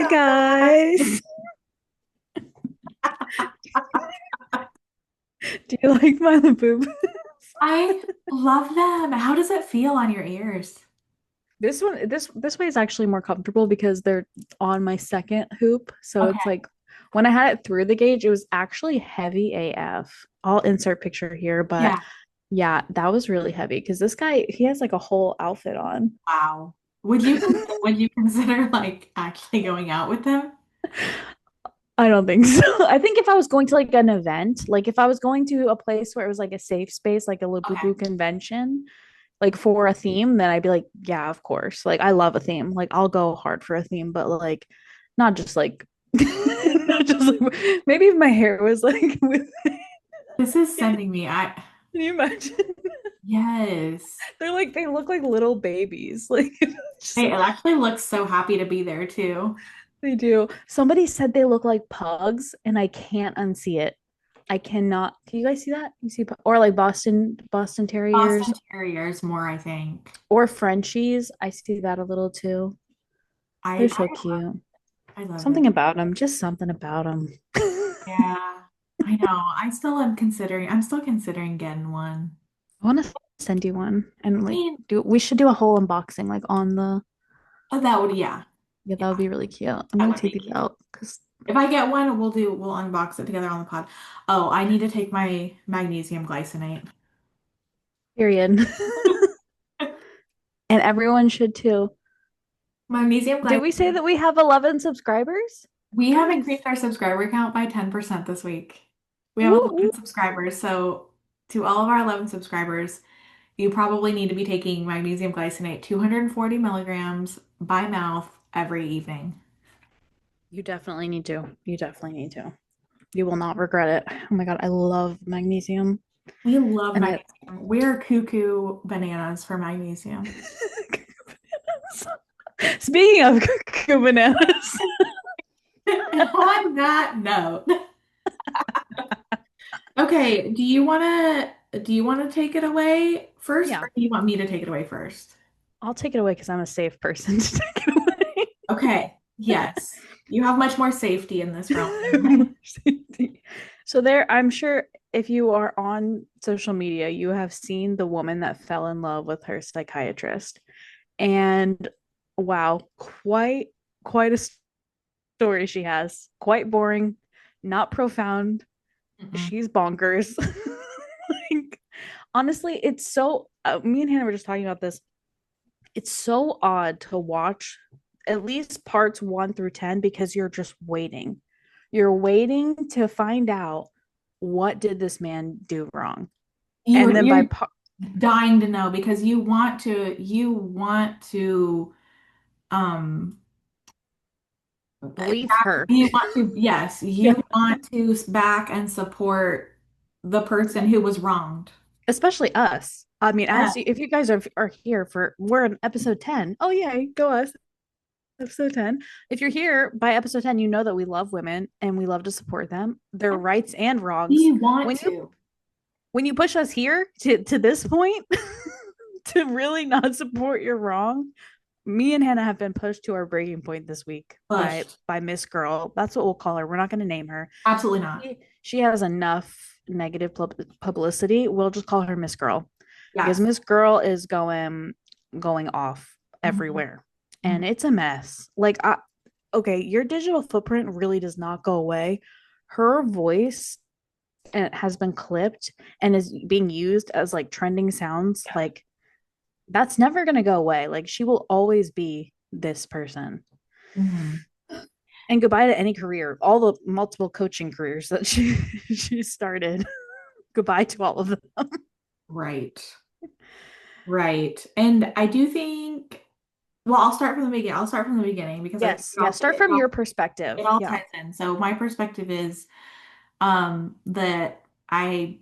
Hi guys. Do you like my boob? I love them. How does it feel on your ears? This way is actually more comfortable because they're on my second hoop. So it's Okay. like when I had it through the gauge, it was actually heavy AF. I'll insert picture here, but Yeah. yeah, that was really heavy because this guy, he has like a whole outfit on. Wow. Would you consider like actually going out with them? I don't think so. I think if I was going to like an event, like if I was going to a place where it was like a safe space, like a Okay. Labubu convention, like for a theme, then I'd be like, yeah, of course. Like I love a theme. Like I'll go hard for a theme, but like not just like not just like maybe if my hair was like with This is can sending me. I you imagine? Yes. They look like little babies. Like just Hey, it actually looks so happy to be there too. they do. Somebody said they look like pugs, and I can't unsee it. I cannot. Can you guys see that? You see, or like Boston Terriers Boston Terriers more, I think. or Frenchies. I see that a little too. I They're so cute. I love it. Something about them, just something about them. Yeah. I know. I'm still considering getting one. I want to send you one and I like mean, do. We should do a whole unboxing like on the. that would, yeah. Yeah, that would Yeah, be really cute. I'm that gonna would take be these cute. out because If I get one, we'll unbox it together on the pod. Oh, I need to take my magnesium glycinate. period. And everyone should too. Magnesium Did we say glycinate. that we have 11 subscribers? We have Guys, increased our subscriber count by 10% this week. We have woo, 11 woo. subscribers. So to all of our 11 subscribers, you probably need to be taking magnesium glycinate 240 milligrams by mouth every evening. You definitely need to. You definitely need to. You will not regret it. Oh my God, I love magnesium. We love And it magnesium. We're cuckoo bananas for magnesium. Speaking of bananas, On that note, okay, do you want to take it away first yeah, or do you want me to take it away first? I'll take it away because I'm a safe person to take it Okay. Yes. You have much more safety in this realm than I. away. So there, I'm sure if you are on social media, you have seen the woman that fell in love with her psychiatrist. And wow, quite a story she has. Quite boring, not profound. Mm-mm. She's bonkers. Like, honestly, it's so me and Hannah were just talking about this. It's so odd to watch at least parts 1 through 10 because you're just waiting. You're waiting to find out what did this man do wrong. And then by You're dying to know because you want to um believe her, you want to, yes, yeah, you want to back and support the person who was wronged. especially us. I mean, Yeah. if you guys are here for we're in episode 10. Oh yeah, go us. Episode 10. If you're here by episode 10, you know that we love women and we love to support them, their rights and wrongs. You want When you to. when you push us here to this point to really not support your wrong, me and Hannah have been pushed to our breaking point this week Pushed. by Miss Girl. That's what we'll call her. We're not going to name her. Absolutely not. She has enough negative publicity. We'll just call her Miss Girl because Yes. Miss Girl is going off Mhm. everywhere, and Mhm. it's a mess. Okay, your digital footprint really does not go away. Her voice and it has been clipped and is being used as like trending sounds. Yeah. Like that's never going to go away. Like she will always be this person. Mhm. And goodbye to any career, all the multiple coaching careers that she started. Goodbye to all of them. Right. Right. And I do think, well, I'll start from the beginning. I'll start from the beginning because I think Yes, yeah. Start from your perspective. it all Yeah. ties in. So my perspective is that I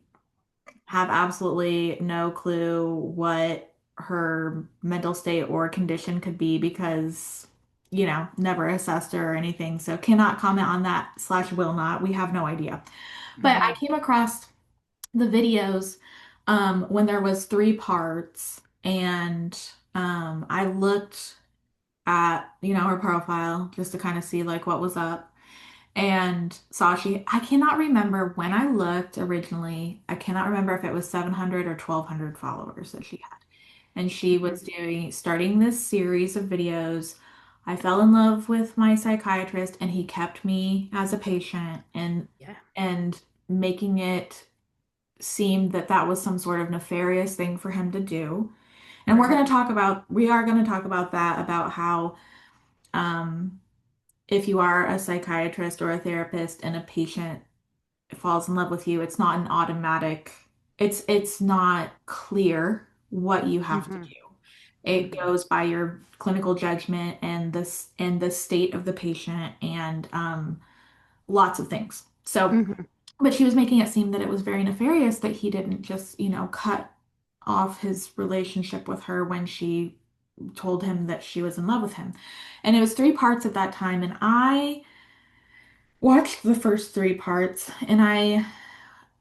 have absolutely no clue what her mental state or condition could be because, never assessed her or anything. So cannot comment on that slash will not. We have no idea. But I Mm-hmm. came across the videos when there was three parts and I looked at, her profile just to kind of see like what was up and saw I cannot remember when I looked originally. I cannot remember if it was 700 or 1200 followers that she had. And she was starting this series of videos. I fell in love with my psychiatrist and he kept me as a patient Yeah. and making it seem that that was some sort of nefarious thing for him to do. And Right. we are going to talk about that, about how um, if you are a psychiatrist or a therapist and a patient falls in love with you, it's not an automatic, it's not clear what you have to Hmm. do. It Hmm. goes by your clinical judgment and the state of the patient and lots of things. So, Hmm. but she was making it seem that it was very nefarious that he didn't just, cut off his relationship with her when she told him that she was in love with him. And it was 3 parts at that time, and I watched the first 3 parts and I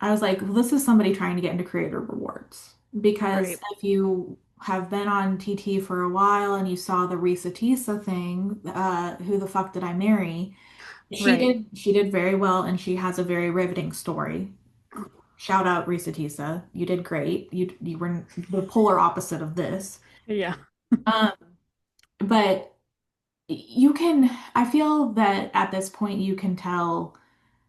was like, well, this is somebody trying to get into creator rewards. Because Right. if you have been on TT for a while and you saw the Risa Tisa thing, Who the Fuck Did I Marry? Right. She did very well and she has a very riveting story. Shout out Risa Tisa. You did great. You were the polar opposite of this. Yeah. Um, but I feel that at this point you can tell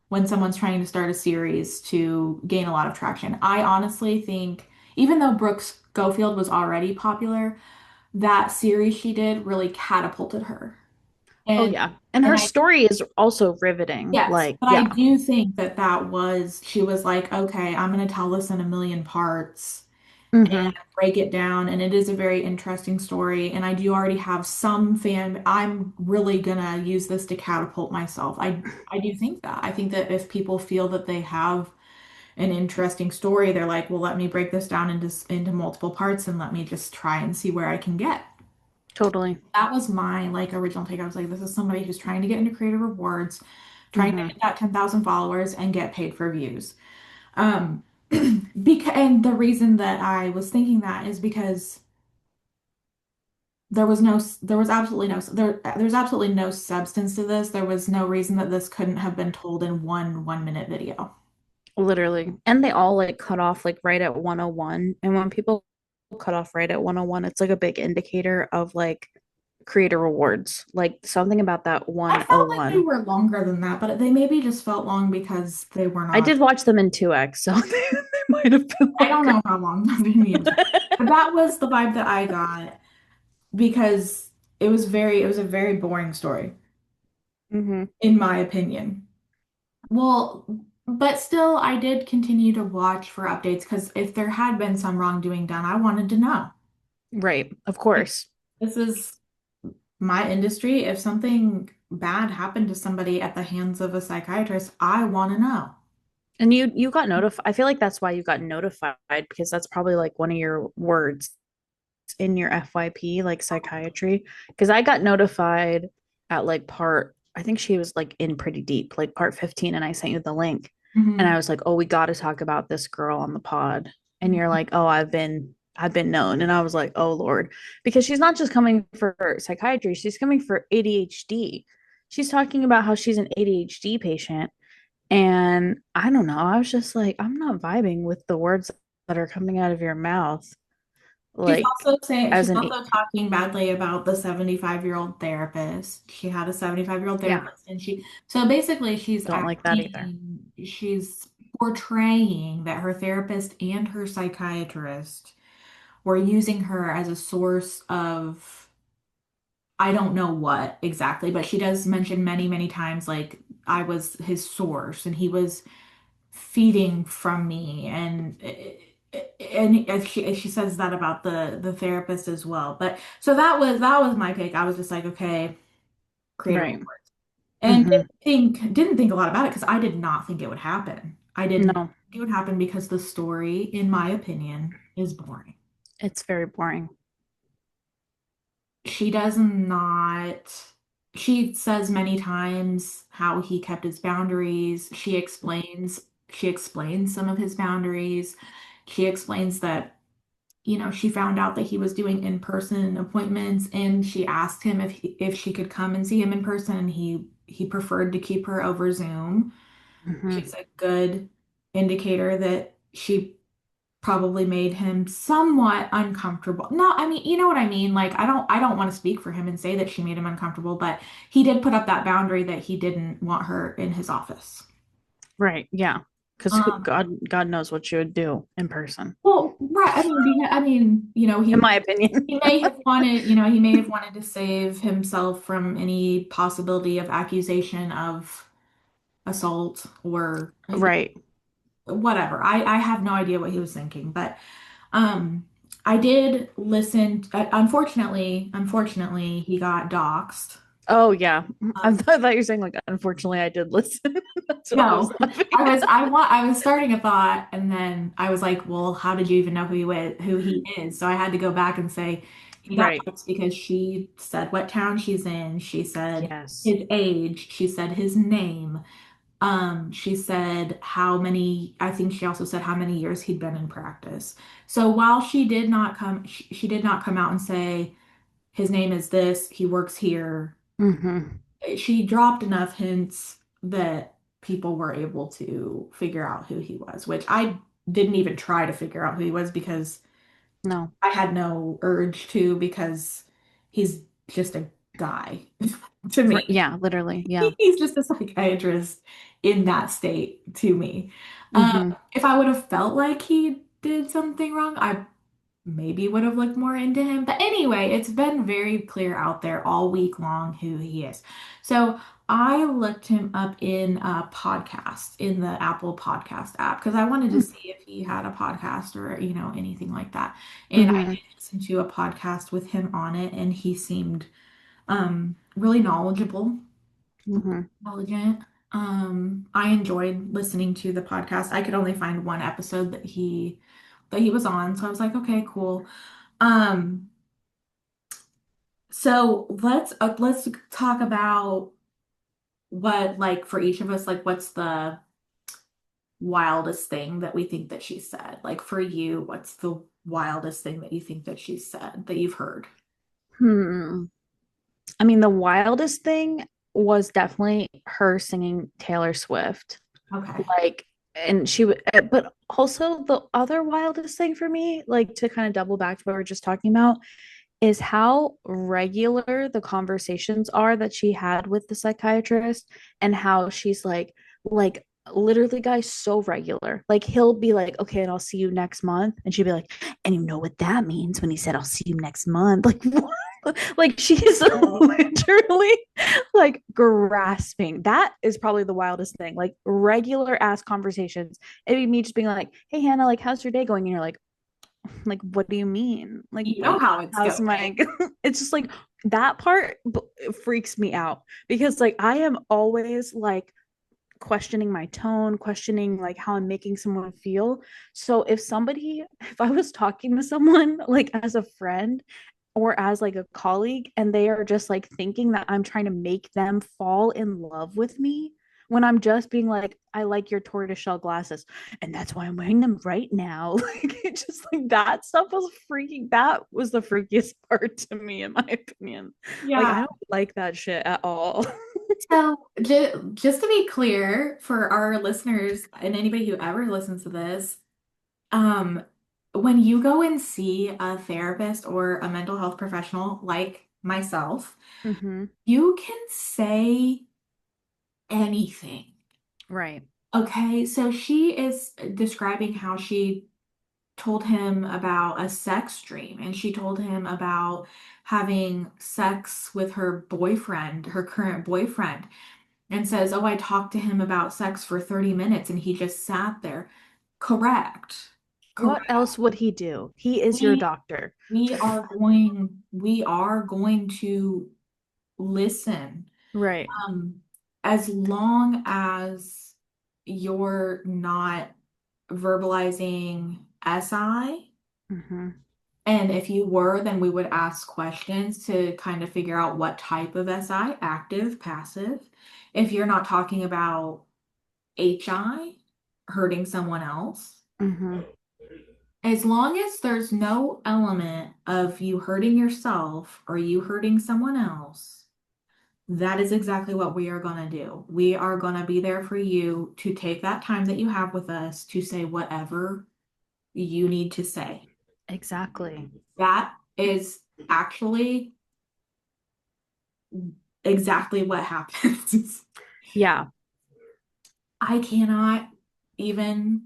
when someone's trying to start a series to gain a lot of traction. I honestly think, even though Brooke Schofield was already popular, that series she did really catapulted her. Oh And yeah. And and her I story is also riveting. yes, Like, but I yeah. do think that she was like, okay, I'm going to tell this in a million parts and Hmm. break it down. And it is a very interesting story. And I do already have some fan. I'm really gonna use this to catapult myself. I do think that. I think that if people feel that they have an interesting story, they're like, well, let me break this down into multiple parts and let me just try and see where I can get. Totally. That was my like original take. I was like, this is somebody who's trying to get into creator rewards, trying to Hmm. hit that 10,000 followers and get paid for views. Um, because and the reason that I was thinking that is because there was absolutely there's absolutely no substance to this. There was no reason that this couldn't have been told in one minute video. Literally. And they all like cut off like right at 101. And when people cut off right at 101, it's like a big indicator of like creator rewards. Like something about that I felt like they 101. were longer than that, but they maybe just felt long because they were I not. did watch them in 2x, so they might have been I don't longer. know how long the videos were, but that was the vibe that I got because it was a very boring story, Hmm. in my opinion. Well, but still, I did continue to watch for updates because if there had been some wrongdoing done, I wanted to know. Right. Of Like, course. this is my industry. If something bad happened to somebody at the hands of a psychiatrist, I want to know. And you got notified. I feel like that's why you got notified because that's probably like one of your words in your FYP, like psychiatry. Because I got notified at like I think she was like in pretty deep, like part 15, and I sent you the link. And I Mhm. was like, oh, we got to talk about this girl on the pod. And you're like, oh, I've been known. And I was like, oh Lord. Because she's not just coming for psychiatry, she's coming for ADHD. She's talking about how she's an ADHD patient. And I don't know. I was just like, I'm not vibing with the words that are coming out of your mouth. Like, She's as an, also talking badly about the 75-year-old therapist. She had a 75-year-old yeah, therapist so basically don't like that either. she's portraying that her therapist and her psychiatrist were using her as a source of I don't know what exactly, but she does mention many, many times like I was his source and he was feeding from me and she says that about the therapist as well. But so that was my pick. I was just like, okay, creative Right. rewards. And Mm-hmm. didn't think a lot about it because I did not think it would happen. I did not No, think it would happen because the story, in my opinion, is boring. it's very boring. She does not, she says many times how he kept his boundaries. She explains some of his boundaries. She explains that she found out that he was doing in-person appointments, and she asked him if she could come and see him in person, and he preferred to keep her over Zoom, which Hmm. is a good indicator that she probably made him somewhat uncomfortable. No, I mean, you know what I mean? Like, I don't want to speak for him and say that she made him uncomfortable, but he did put up that boundary that he didn't want her in his office. Right. Yeah. Because Um, God knows what you would do in person, well, right. in my opinion. he may have wanted, he may have wanted to save himself from any possibility of accusation of assault or Right. whatever. I have no idea what he was thinking, but Um, I did listen. Unfortunately, he got doxxed. Oh yeah. Um, I thought you were saying like unfortunately I did listen. That's why I was no, laughing. I was starting a thought, and then I was like, well, how did you even know who he is? So I had to go back and say he got Right. doxxed because she said what town she's in. She said Yes. his age. She said his name. She said I think she also said how many years he'd been in practice. So while she did not come out and say, his name is this, he works here. Hmm. She dropped enough hints that people were able to figure out who he was, which I didn't even try to figure out who he was because No. I had no urge to, because he's just a guy to me. Yeah, literally. Yeah. He's just a psychiatrist in that state to me. Hmm. If I would have felt like he did something wrong, I maybe would have looked more into him. But anyway, it's been very clear out there all week long who he is. So I looked him up in a podcast in the Apple Podcast app because I wanted to see if he had a podcast or, anything like that. And I Hmm. did listen to a podcast with him on it, and he seemed really knowledgeable, Hmm. intelligent. I enjoyed listening to the podcast. I could only find one episode that he was on, so I was like, okay, cool. Um, so let's talk about what, like, for each of us, like, what's the wildest thing that we think that she said? Like, for you, what's the wildest thing that you think that she said that you've heard? Hmm. I mean, the wildest thing was definitely her singing Taylor Swift. Okay. Like, and but also the other wildest thing for me, like to kind of double back to what we were just talking about, is how regular the conversations are that she had with the psychiatrist and how she's like literally guys so regular. Like he'll be like, okay, and I'll see you next month. And she'll be like, and you know what that means when he said I'll see you next month. Like what? Like she's literally like grasping. That is probably the wildest thing. Like regular ass conversations. It'd be me just being like, hey Hannah, like how's your day going? And you're like what do you mean You know like how it's how's going. my it's just like that part freaks me out because like I am always like questioning my tone, questioning like how I'm making someone feel. So if I was talking to someone like as a friend or as like a colleague and they are just like thinking that I'm trying to make them fall in love with me when I'm just being like, I like your tortoiseshell glasses and that's why I'm wearing them right now. Like it just like that was the freakiest part to me in my opinion. Like I Yeah. don't like that shit at all. So, just to be clear for our listeners and anybody who ever listens to this, um, when you go and see a therapist or a mental health professional like myself, Hmm. you can say anything. Right. Okay, so she is describing how she told him about a sex dream, and she told him about having sex with her boyfriend, her current boyfriend, and says, oh, I talked to him about sex for 30 minutes and he just sat there. Correct. What Correct. else would he do? He is your We doctor. we are going to listen. Right. Um, as long as you're not verbalizing SI, Hmm. and if you were, then we would ask questions to kind of figure out what type of SI, active, passive. If you're not talking about HI, hurting someone else, Hmm. As long as there's no element of you hurting yourself or you hurting someone else, that is exactly what we are going to do. We are going to be there for you to take that time that you have with us to say whatever you need to say. Exactly. That is actually exactly what happens. Yeah. I cannot even,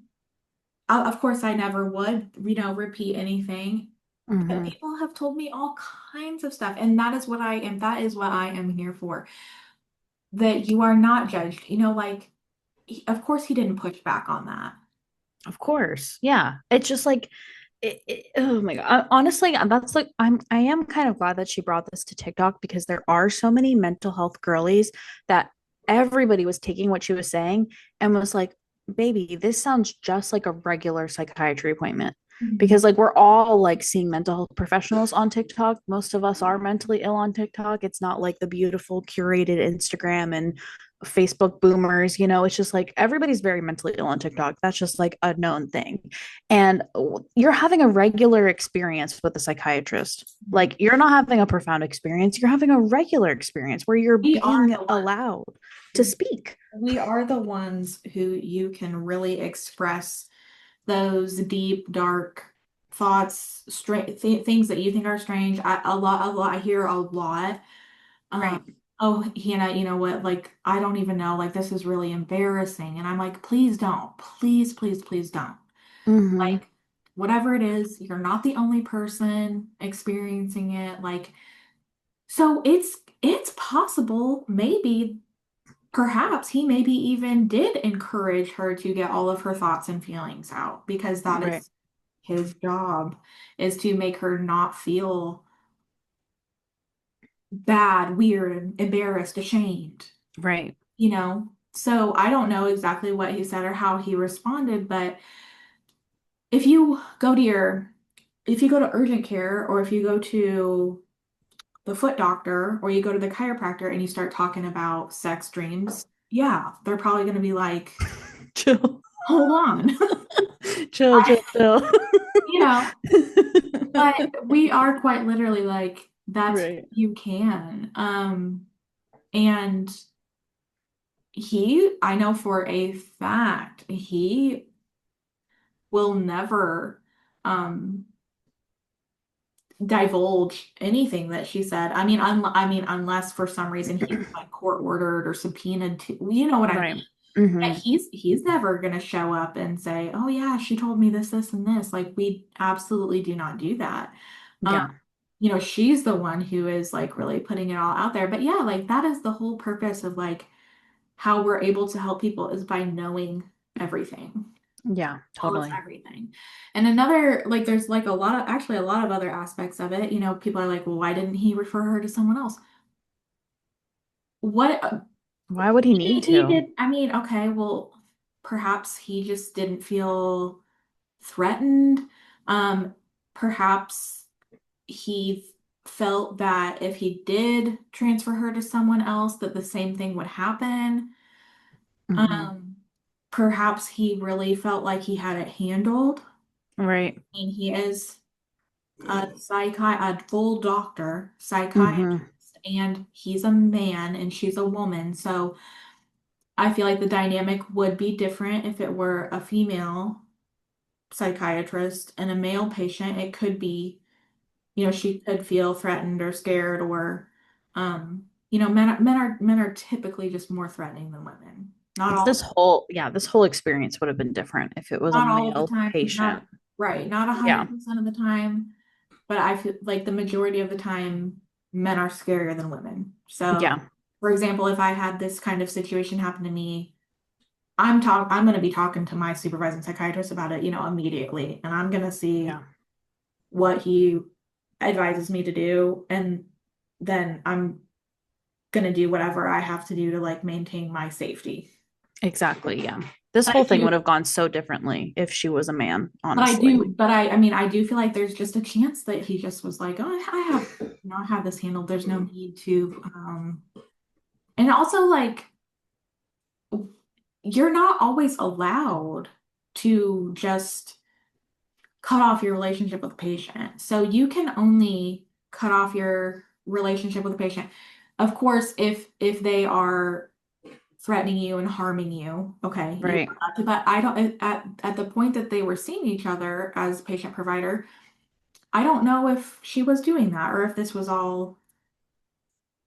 of course, I never would, repeat anything. But Hmm. people have told me all kinds of stuff, and that is what I am. That is what I am here for. That you are not judged. Like, of course, he didn't push back on that. Of course. Yeah. It's just like oh my God. Honestly, that's like I am kind of glad that she brought this to TikTok because there are so many mental health girlies that everybody was taking what she was saying and was like, baby, this sounds just like a regular psychiatry appointment. Mhm. Because like we're all like seeing mental health professionals on TikTok. Most of us are mentally ill on TikTok. It's not like the beautiful curated Instagram and Facebook boomers, it's just like everybody's very mentally ill on TikTok. That's just like a known thing. And you're having a regular experience with a psychiatrist. Like you're not having a profound experience, you're having a regular experience where you're We are being the allowed to ones. speak. We are the ones who you can really express those deep, dark thoughts, things that you think are strange. I hear a lot. Um, Right. oh, Hannah, you know what? Like, I don't even know. Like, this is really embarrassing. And I'm like, please don't. Please, please, please don't. Mm-hmm. Like, whatever it is, you're not the only person experiencing it. Like, so it's possible, maybe, perhaps he maybe even did encourage her to get all of her thoughts and feelings out because that Right. is his job, is to make her not feel bad, weird, embarrassed, ashamed. Right. So I don't know exactly what he said or how he responded, but if you go to your if you go to urgent care or if you go to the foot doctor or you go to the chiropractor and you start talking about sex dreams, yeah, they're probably going to be like, Chill. hold on. Chill, I, chill, chill. you know, but we are quite literally like, that's Right. you can. And I know for a fact, he will never um divulge anything that she said. I mean, unless for some reason he's like court ordered or subpoenaed to, you know what I mean? Right. But Mm-hmm. he's never gonna show up and say, "Oh yeah, she told me this, this, and this." Like we absolutely do not do that. Um, Yeah. she's the one who is like really putting it all out there. But yeah, like that is the whole purpose of like how we're able to help people is by knowing everything, Yeah, almost totally. everything. And another, like, there's like actually a lot of other aspects of it. People are like, well, why didn't he refer her to someone else? What Why would he he, need he to? did, I mean, okay, well, perhaps he just didn't feel threatened. Um, Perhaps he felt that if he did transfer her to someone else, that the same thing would happen. Mm-hmm. Um, Perhaps he really felt like he had it handled. Right. And he is a full doctor, Mm-hmm. psychiatrist, and he's a man and she's a woman. So I feel like the dynamic would be different if it were a female psychiatrist and a male patient. It could be, she could feel threatened or scared or, men are typically just more threatening than women. This whole experience would have been different if it was a Not all of the male time, patient. not right, not Yeah. 100% of the time. But I feel like the majority of the time, men are scarier than women. So, Yeah. for example, if I had this kind of situation happen to me, I'm going to be talking to my supervising psychiatrist about it, immediately, and I'm going to see Yeah. what he advises me to do, and then I'm going to do whatever I have to do to like maintain my safety. Exactly. Yeah. This But I whole thing would do, have gone so differently if she was a man, but I honestly. do, but I mean, I do feel like there's just a chance that he just was like, oh, I have this handled. There's no need to, and also like you're not always allowed to just cut off your relationship with the patient. So you can only cut off your relationship with the patient. Of course, if they are threatening you and harming you, okay, you Right. have to, but I don't at the point that they were seeing each other as patient provider, I don't know if she was doing that or if this was all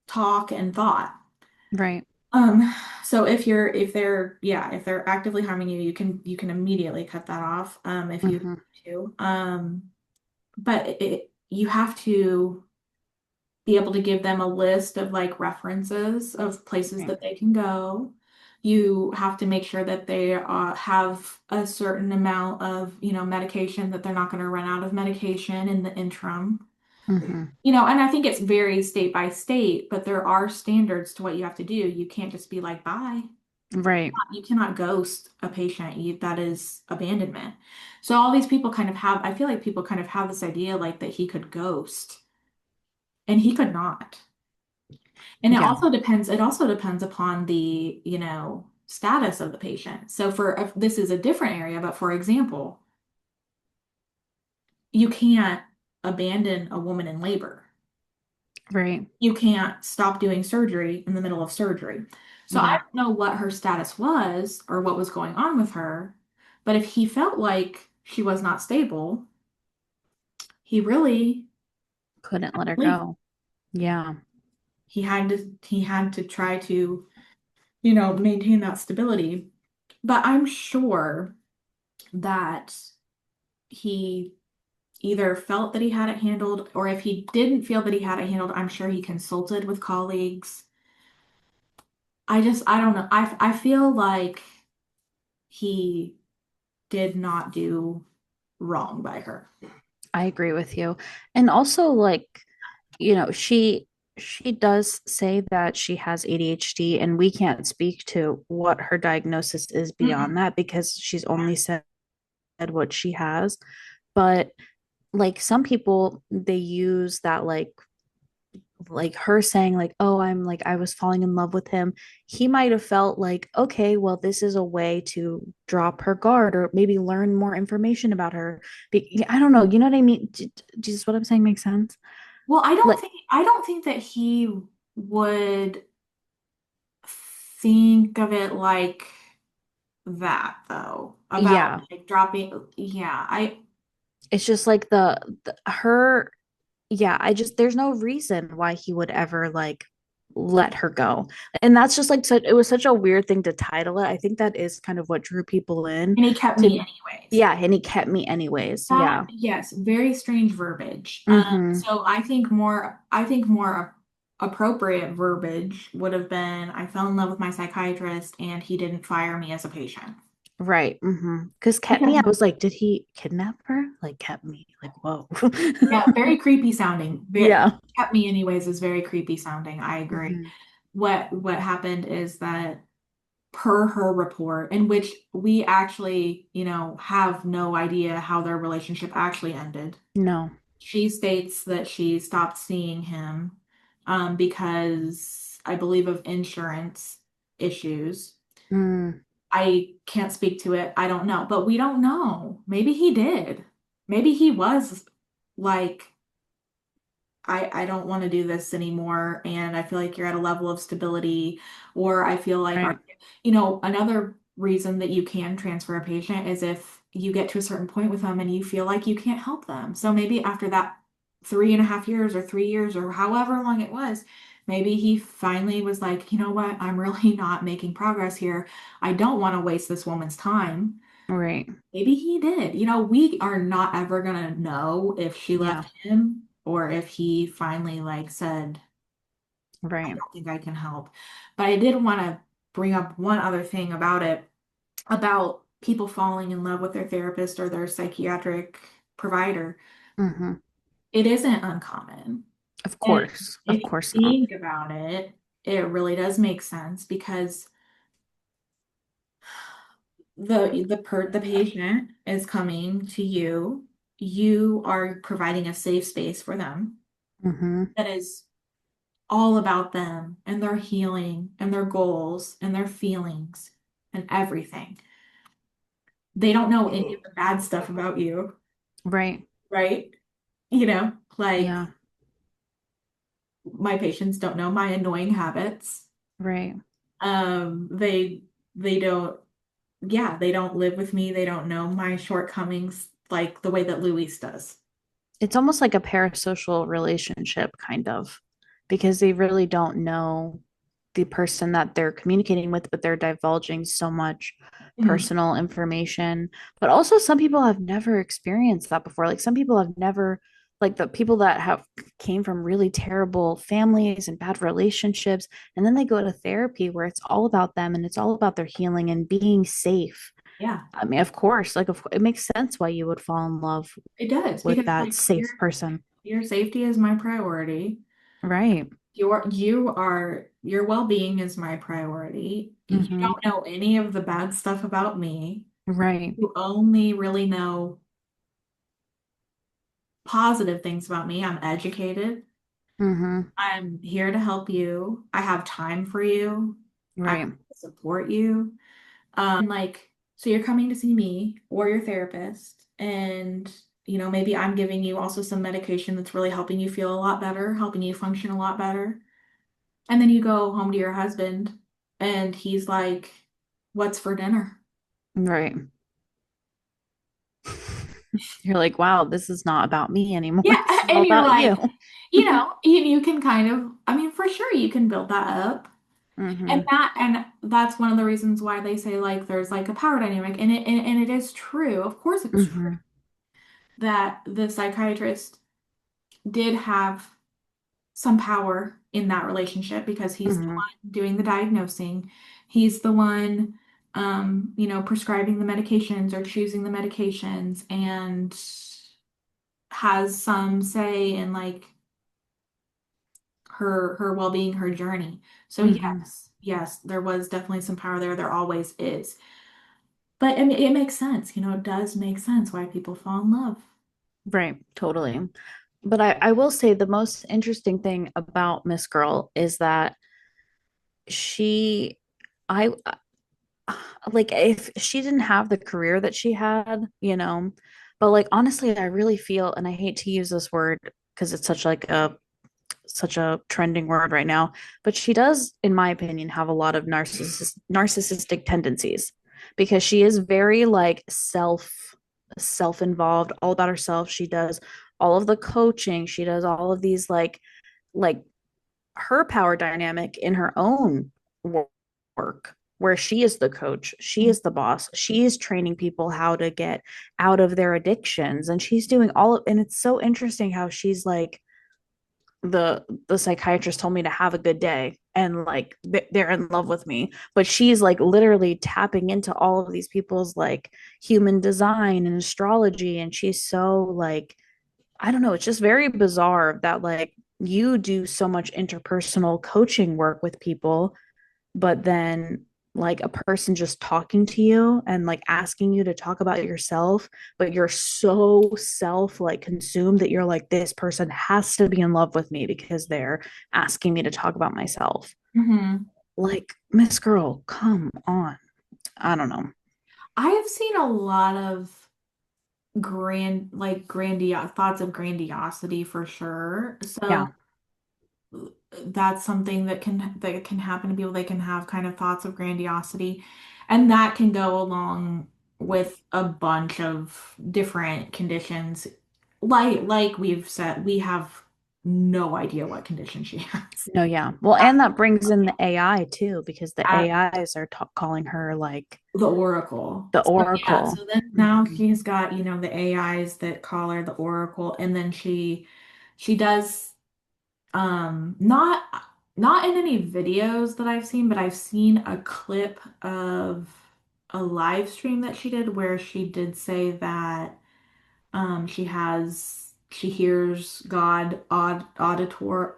talk and thought. Right. Um, so if they're actively harming you, you can immediately cut that off, if you Hmm. have to. But you have to be able to give them a list of like references of places Right. that they can go. You have to make sure that they have a certain amount of, medication, that they're not going to run out of medication in the interim. Hmm. And I think it's very state by state, but there are standards to what you have to do. You can't just be like, bye. Right. You cannot ghost a patient. That is abandonment. So all these people kind of have, I feel like people kind of have this idea like that he could ghost, and he could not. And Yeah. it also depends upon the, status of the patient. So if this is a different area, but for example, you can't abandon a woman in labor. Right. You can't stop doing surgery in the middle of surgery. So I Yeah. don't know what her status was or what was going on with her, but if he felt like she was not stable, he really Couldn't let her leave. go. Yeah. He had to try to, maintain that stability. But I'm sure that he either felt that he had it handled, or if he didn't feel that he had it handled, I'm sure he consulted with colleagues. I don't know. I feel like he did not do wrong by her. I agree with you. And also like, she does say that she has ADHD and we can't speak to what her diagnosis is Mm-mm. beyond that because she's only said what she has. But like some people they use that like her saying like, oh, I'm like I was falling in love with him. He might have felt like, okay, well, this is a way to drop her guard or maybe learn more information about her. I don't know, you know what I mean? Does what I'm saying make sense? Well, I don't Like, think I don't think that he would think of it like that though. About yeah, like dropping, yeah, it's just like the her yeah, I just there's no reason why he would ever like let her go. And that's just like such it was such a weird thing to title it. I think that is kind of what drew people in and he kept me to anyways. yeah, and he kept me anyways. That, Yeah. yes, very strange verbiage. Mm-hmm. So I think more appropriate verbiage would have been, I fell in love with my psychiatrist and he didn't fire me as a patient. Right. Mm-hmm. Because kept Because me, I was like, did he kidnap her? Like kept me. Like, whoa. yeah, very creepy sounding. Yeah. Kept me anyways is very creepy sounding. I agree. Mm-hmm. What happened is that per her report, in which we actually, have no idea how their relationship actually ended. No. She states that she stopped seeing him, because I believe of insurance issues. Mm, I can't speak to it. I don't know, but we don't know. Maybe he did. Maybe he was like, I don't want to do this anymore. And I feel like you're at a level of stability, or I feel like right. another reason that you can transfer a patient is if you get to a certain point with them and you feel like you can't help them. So maybe after that 3.5 years or 3 years or however long it was, maybe he finally was like, you know what, I'm really not making progress here. I don't want to waste this woman's time. Right. Maybe he did. We are not ever gonna know if she Yeah. left him or if he finally like said, I Right. don't think I can help. But I did want to bring up one other thing about it, about people falling in love with their therapist or their psychiatric provider. Mm-hmm. It isn't uncommon. Of And course. Of if you course not. think about it, it really does make sense because the patient is coming to you. You are providing a safe space for them Mm-hmm. that is all about them and their healing and their goals and their feelings and everything. They don't know any of the bad stuff about you. Right. right? You know, like Yeah. my patients don't know my annoying habits. Right. They don't, yeah, they don't live with me. They don't know my shortcomings like the way that Louise does. It's almost like a parasocial relationship, kind of, because they really don't know the person that they're communicating with, but they're divulging so much Mhm. personal information. But also, some people have never experienced that before. Like, some people have never, like, the people that have came from really terrible families and bad relationships, and then they go to therapy where it's all about them and it's all about their healing and being safe. Yeah, I mean, of course, like, it makes sense why you would fall in love it does with because that like safe person. your safety is my priority. Right. Your well-being is my priority. You Mm-hmm. don't know any of the bad stuff about me. Right. You only really know positive things about me. I'm educated. Mm-hmm. I'm here to help you. I have time for you. I Right. support you. Like, so you're coming to see me or your therapist, and maybe I'm giving you also some medication that's really helping you feel a lot better, helping you function a lot better. And then you go home to your husband, and he's like, "What's for dinner?" Right. You're like, wow, this is not about me anymore. Yeah, This is all and you're about like, you. you can kind of, I mean, for sure, you can build that up. And Mm-hmm. that's one of the reasons why they say like there's like a power dynamic, and it is true. Of course, it's true Mm-hmm. that the psychiatrist did have some power in that relationship because he's the Mm-hmm. one doing the diagnosing. He's the one, prescribing the medications or choosing the medications and has some say in like her well-being, her journey. So Mm-hmm. yes, there was definitely some power there. There always is. But I mean, it makes sense. It does make sense why people fall in love. Right. Totally. But I will say the most interesting thing about Miss Girl is that she, I like, if she didn't have the career that she had, but like, honestly, I really feel, and I hate to use this word because it's such a trending word right now, but she does, in my opinion, have a lot of narcissistic tendencies because she is very like self-involved, all about herself. She does all of the coaching, she does all of these like her power dynamic in her own work where she is the coach, she is the boss, she is training people how to get out of their addictions, and she's doing all of, and it's so interesting how she's like, the psychiatrist told me to have a good day and like they're in love with me, but she's like literally tapping into all of these people's like human design and astrology, and she's so like, I don't know, it's just very bizarre that like you do so much interpersonal coaching work with people, but then like a person just talking to you and like asking you to talk about yourself, but you're so self like consumed that you're like, this person has to be in love with me because they're asking me to talk about myself. Hmm. Like, Miss Girl, come on. I don't know. I have seen a lot of grandiose thoughts of grandiosity for sure. So Yeah. that's something that can happen to people. They can have kind of thoughts of grandiosity, and that can go along with a bunch of different conditions. Like we've said, we have no idea what condition she has. No, yeah. Well, and that brings in the AI too, because the AIs are calling her like The Oracle. the So yeah, Oracle. so then now Mhm. she's got, the AIs that call her the Oracle, and then she does not in any videos that I've seen, but I've seen a clip of a live stream that she did where she did say that she hears God Mhm.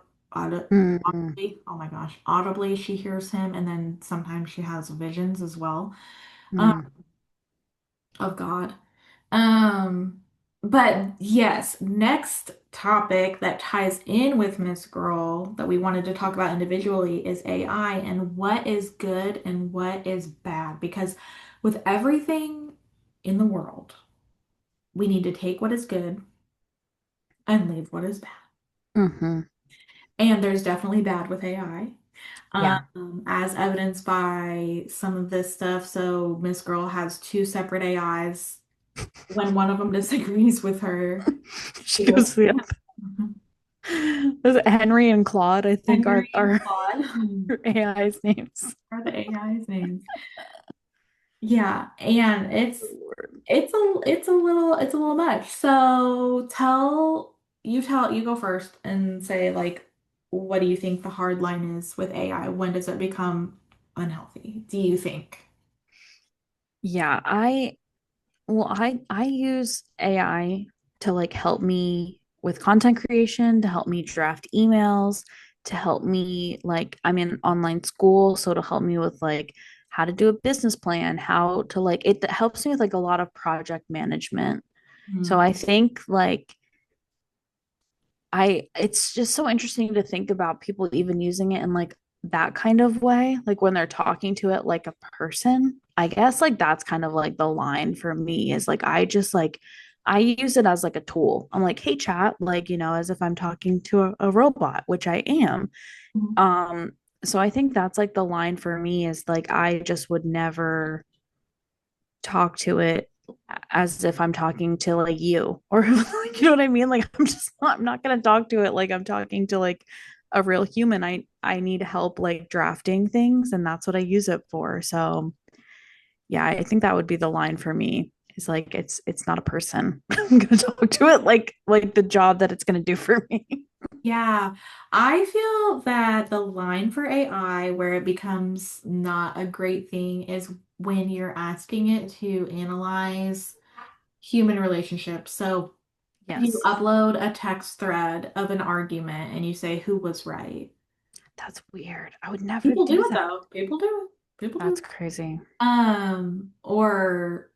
audibly. Oh my gosh, audibly she hears him, and then sometimes she has visions as well. Um, Mhm. of God. Um, but yes, next topic that ties in with Miss Girl that we wanted to talk about individually is AI and what is good and what is bad. Because with everything in the world, we need to take what is good and leave what is bad. Mm-hmm. And there's definitely bad with AI, Yeah. as evidenced by some of this stuff. So Miss Girl has two separate AIs. When one of them disagrees with her, She she goes, goes, yeah. Was it Henry and Claude, I think, Henry are and are Claude AI's names. are the AI's names. Yeah, and Lord. it's a little much. So you go first and say like what do you think the hard line is with AI? When does it become unhealthy? Do you think? Yeah, I use AI to like help me with content creation, to help me draft emails, to help me like I'm in online school, so to help me with like how to do a business plan, how to like it helps me with like a lot of project management. So Hmm. I think like I it's just so interesting to think about people even using it in like that kind of way, like when they're talking to it like a person. I guess like that's kind of like the line for me is like I just like I use it as like a tool. I'm like, hey chat, like, as if I'm talking to a robot, which I am. Um, so I think that's like the line for me is like I just would never talk to it as if I'm talking to like you or like, you know what I mean? Like I'm not gonna talk to it like I'm talking to like a real human. I need help like drafting things and that's what I use it for. So yeah, I think that would be the line for me. Is like it's not a person. I'm gonna talk to it like the job that it's gonna do for me. Yeah, I feel that the line for AI where it becomes not a great thing is when you're asking it to analyze human relationships. So you Yes, upload a text thread of an argument and you say who was right. that's weird. I would never People do do it that. though. People do it. People do That's it. crazy. Or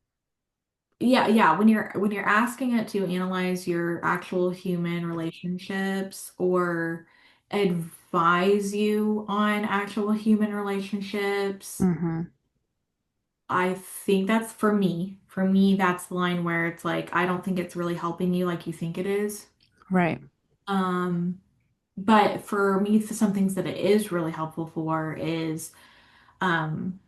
yeah, when you're asking it to analyze your actual human relationships or advise you on actual human relationships, Mm-hmm. I think that's for me. For me, that's the line where it's like I don't think it's really helping you like you think it is. Right. Um, but for me, some things that it is really helpful for is um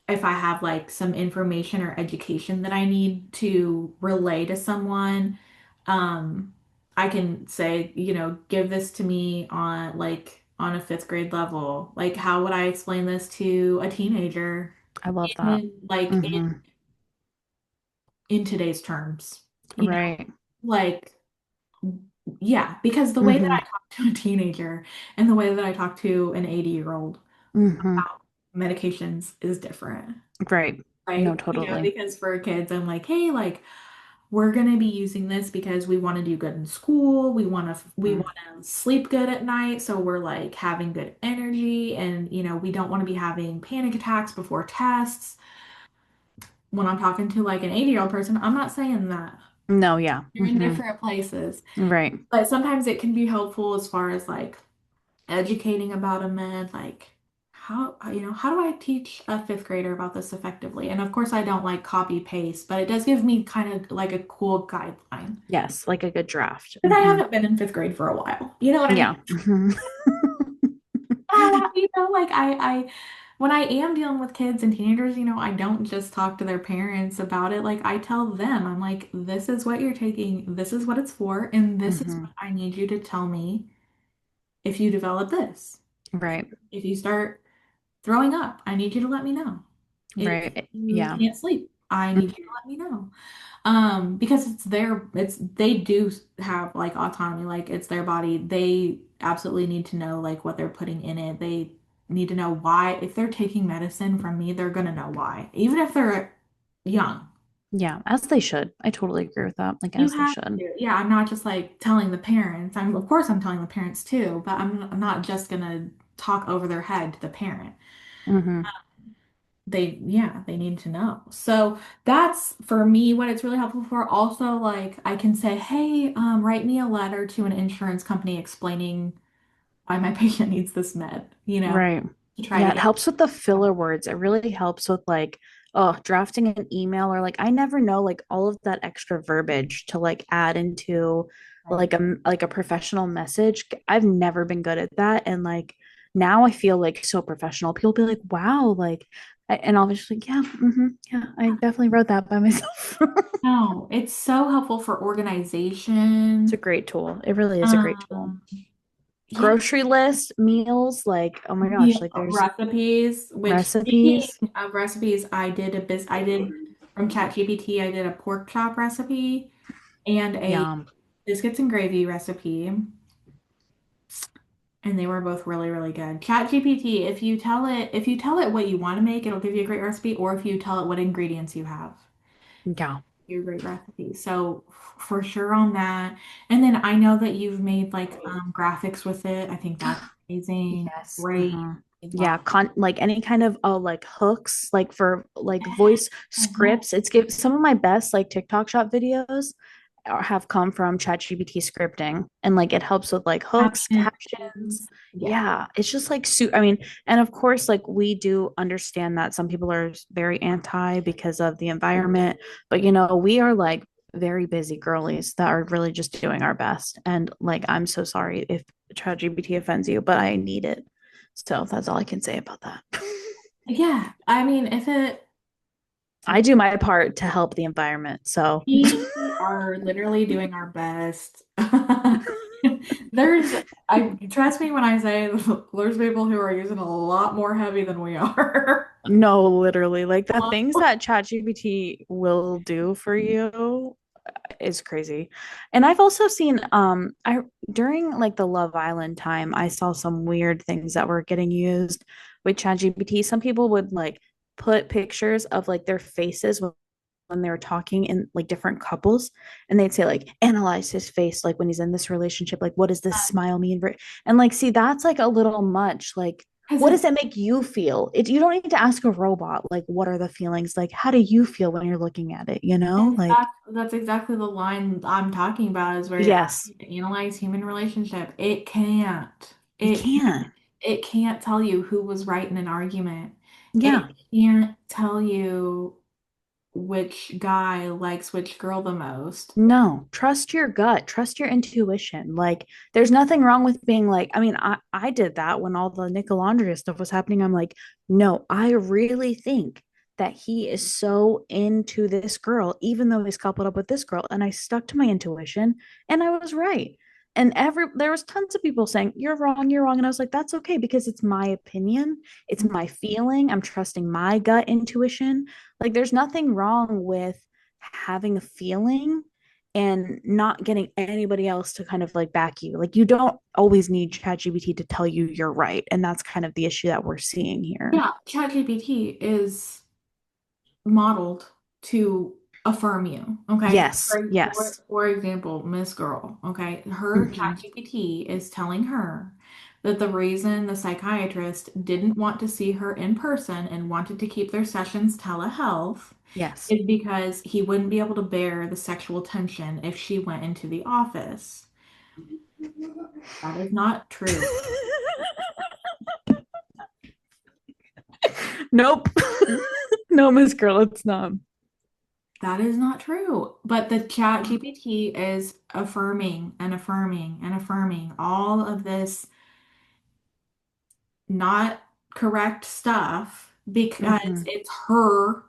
if I have like some information or education that I need to relay to someone, um, I can say, give this to me on a fifth grade level. Like, how would I explain this to a teenager I love that. in like Mm-hmm. in today's terms? Right. Like yeah, because the way that I Mm-hmm. talk to a teenager and the way that I talk to an 80-year-old Mm-hmm. about medications is different. Right. No, Right? totally. Because for kids, I'm like, hey, like we're gonna be using this because we want to do good in school. We Mm. want to sleep good at night, so we're like having good energy, and we don't want to be having panic attacks before tests. When I'm talking to like an 80-year-old person, I'm not saying that. No, yeah. You're in Mm-hmm. different places, Right. but sometimes it can be helpful as far as like educating about a med, like how do I teach a fifth grader about this effectively? And of course, I don't like copy paste, but it does give me kind of like a cool guideline. Yes, like a good draft. Because I Mm-hmm. haven't been in fifth grade for a while. You know what I mean? Yeah. Mm-hmm. Like when I am dealing with kids and teenagers, I don't just talk to their parents about it. Like I tell them, I'm like, this is what you're taking, this is what it's for, and this is Mm-hmm. what I need you to tell me if you develop this. Right. If you start throwing up, I need you to let me know. If Right. you Yeah. can't sleep, I need you to let me know. Because they do have like autonomy, like it's their body. They absolutely need to know like what they're putting in it. They need to know why. If they're taking medicine from me, they're gonna know why. Even if they're young. Yeah. As they should. I totally agree with that. Like You as they have should. to. Yeah, I'm not just like telling the parents. Of course I'm telling the parents too, but I'm not just gonna talk over their head to the parent. Mm-hmm. They need to know. So that's for me what it's really helpful for. Also, like I can say, hey, write me a letter to an insurance company explaining why my patient needs this med, Right. to try Yeah, to it get. helps with the filler words. It really helps with like oh, drafting an email or like I never know like all of that extra verbiage to like add into Right. like a professional message. I've never been good at that. And like now I feel like so professional. People be like, wow, like and I'll be just like, yeah, yeah, I definitely wrote that by myself. No, it's so helpful for It's a organization. great tool. It really is a great tool. Um, yeah, Grocery list, meals, like, oh my gosh, meal like there's recipes, which speaking recipes. of recipes, I did from ChatGPT, I did a pork chop recipe and a Yum. biscuits and gravy recipe, and they were both really, really good. ChatGPT, if you tell it what you want to make, it'll give you a great recipe, or if you tell it what ingredients you have, Yeah. your great recipe. So for sure on that. And then I know that you've made like graphics with it. I think that's amazing. Yes. Great. Yeah, like any kind of like hooks, like for like voice Uh-huh. scripts. It's give some of my best like TikTok shop videos have come from ChatGPT scripting, and like it helps with like hooks, captions. Captions. Yeah. Yeah, it's just like I mean, and of course, like we do understand that some people are very anti because of the environment, but we are like very busy girlies that are really just doing our best. And like, I'm so sorry if ChatGPT offends you, but I need it. So that's all I can say about that. Yeah. I mean, if it I do my part to help the environment. So we are literally doing our best. There's, I trust me when I say there's people who are using a lot more heavy than we are. no, literally, like the things that ChatGPT will do for you is crazy. And I've also seen I during like the Love Island time, I saw some weird things that were getting used with ChatGPT. Some people would like put pictures of like their faces when they were talking in like different couples, and they'd say like analyze his face like when he's in this relationship, like what does this smile mean, and like see that's like a little much. Like Because what does it's that make you feel? You don't need to ask a robot like what are the feelings, like how do you feel when you're looking at it, like that's exactly the line I'm talking about is where you're yes, asking to analyze human relationship. It can't. you can. It can't tell you who was right in an argument. Yeah. It can't tell you which guy likes which girl the most. No, trust your gut, trust your intuition. Like, there's nothing wrong with being like, I mean, I did that when all the Nickelandria stuff was happening. I'm like, no, I really think that he is so into this girl, even though he's coupled up with this girl. And I stuck to my intuition and I was right. And there was tons of people saying, you're wrong, you're wrong. And I was like, that's okay because it's my opinion, it's my feeling. I'm trusting my gut intuition. Like, there's nothing wrong with having a feeling and not getting anybody else to kind of like back you. Like you don't always need ChatGPT to tell you you're right. And that's kind of the issue that we're seeing here. Yeah, ChatGPT is modeled to affirm you. Okay. Yes. Yes. For example, Miss Girl. Okay. Her Mm-hmm. ChatGPT is telling her that the reason the psychiatrist didn't want to see her in person and wanted to keep their sessions telehealth Yes. is because he wouldn't be able to bear the sexual tension if she went into the office. That is not true. Nope. No, Miss Girl, it's not. That is not true. But the chat GPT is affirming and affirming and affirming all of this not correct stuff because Mm-hmm. it's her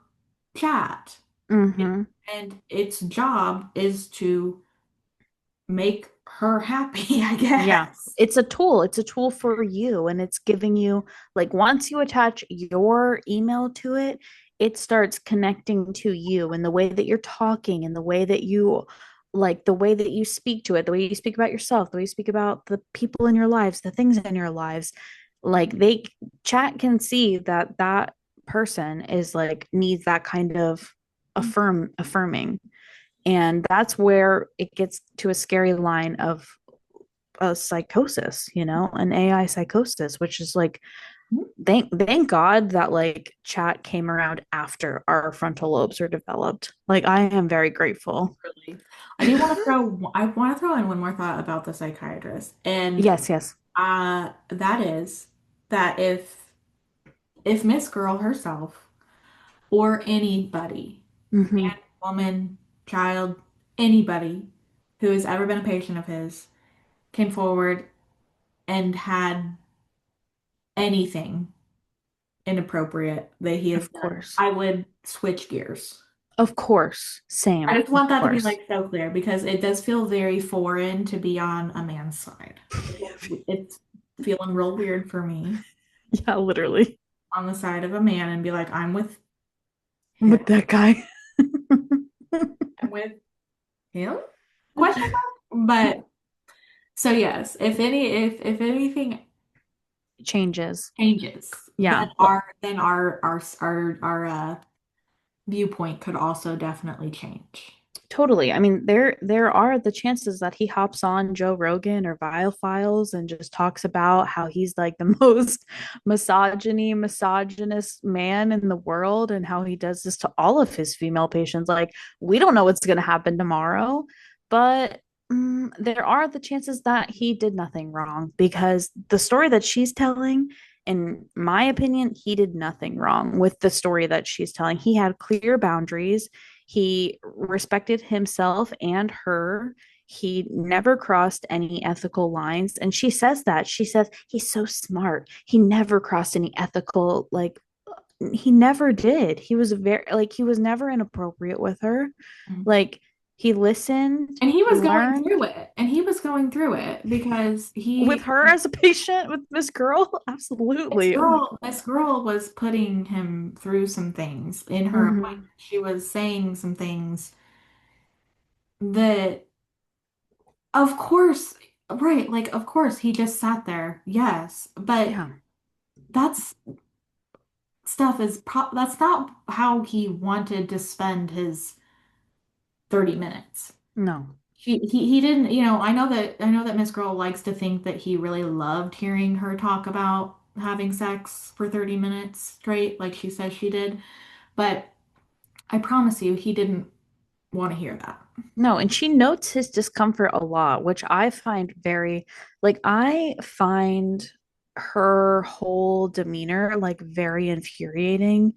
chat. Mm-hmm. And its job is to make her happy, I Yeah, guess. it's a tool. It's a tool for you. And it's giving you, like, once you attach your email to it, it starts connecting to you and the way that you're talking and the way that the way that you speak to it, the way you speak about yourself, the way you speak about the people in your lives, the things in your lives. Like, chat can see that that person is like, needs that kind of affirming. And that's where it gets to a scary line of a psychosis, an AI psychosis, which is like thank God that like chat came around after our frontal lobes are developed. Like I am very grateful. Really. I want to throw in one more thought about the psychiatrist. And Yes, yes. that is that if Miss Girl herself or anybody, Hmm. man, woman, child, anybody who has ever been a patient of his came forward and had anything inappropriate that he has Of done, course. I would switch gears. Of course. I Same. just Of want that to be course. like so clear because it does feel very foreign to be on a man's side. It's feeling real weird for me Yeah, literally. on the side of a man and be like, I'm with him. With that guy. I'm with him? Question mark? But so yes, if anything Changes. changes, Yeah. then our viewpoint could also definitely change. Totally. I mean, there are the chances that he hops on Joe Rogan or Vile Files and just talks about how he's like the most misogynist man in the world and how he does this to all of his female patients. Like, we don't know what's going to happen tomorrow, but there are the chances that he did nothing wrong because the story that she's telling, in my opinion, he did nothing wrong with the story that she's telling. He had clear boundaries. He respected himself and her. He never crossed any ethical lines. And she says that. She says he's so smart. He never crossed any ethical, like, he never did. He was very, like, he was never inappropriate with her. Like, he listened, And he he was going learned through it. And he was going through it because with her as a patient with this girl. Absolutely. Oh my This girl was putting him through some things in God. her appointment. Mm-hmm. She was saying some things that, of course, right, like, of course, he just sat there. Yes. But Yeah. that's that's not how he wanted to spend his 30 minutes. No. He didn't, I know that Miss Girl likes to think that he really loved hearing her talk about having sex for 30 minutes straight, like she says she did. But I promise you, he didn't want to hear that. No, and she notes his discomfort a lot, which I find very, like, I find her whole demeanor like very infuriating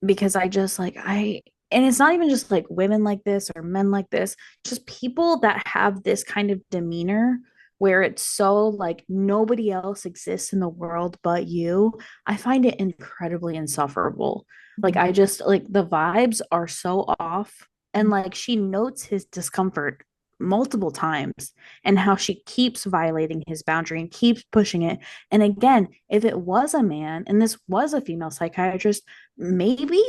because I just like, and it's not even just like women like this or men like this, just people that have this kind of demeanor where it's so like nobody else exists in the world but you. I find it incredibly insufferable. Like, Mhm. I just like the vibes are so off. And like she notes his discomfort multiple times and how she keeps violating his boundary and keeps pushing it. And again, if it was a man and this was a female psychiatrist, maybe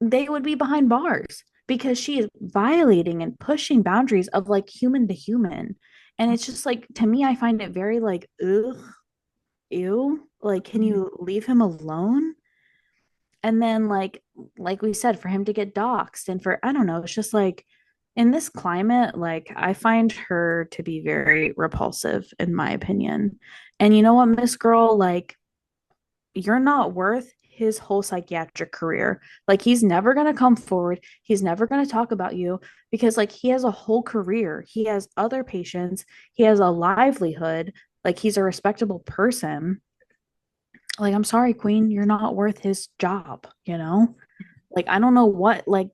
they would be behind bars because she is violating and pushing boundaries of like human to human. And it's just like, to me, I find it very like, ugh, ew. Like, can you leave him alone? And then like we said, for him to get doxxed and for, I don't know, it's just like in this climate, like I find her to be very repulsive in my opinion. And you know what, Miss Girl, like you're not worth his whole psychiatric career. Like he's never going to come forward. He's never going to talk about you because like he has a whole career. He has other patients. He has a livelihood. Like he's a respectable person. Like I'm sorry, Queen, you're not worth his job, you know? Like I don't know what like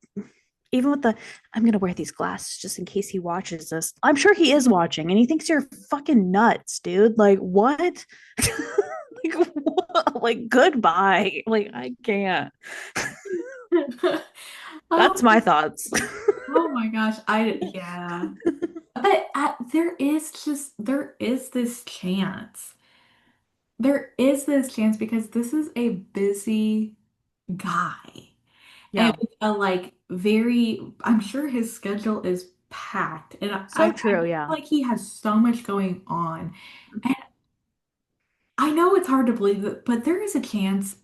even with the I'm gonna wear these glasses just in case he watches this. I'm sure he is watching and he thinks you're fucking nuts, dude. Like what? Like what? Like goodbye. Like I can't. Oh, That's my thoughts. oh my gosh. Yeah. But there is this chance. There is this chance because this is a busy guy. And Yeah. with a like very, I'm sure his schedule is packed. And So I true, feel yeah. like he has so much going on. And I know it's hard to believe it, but there is a chance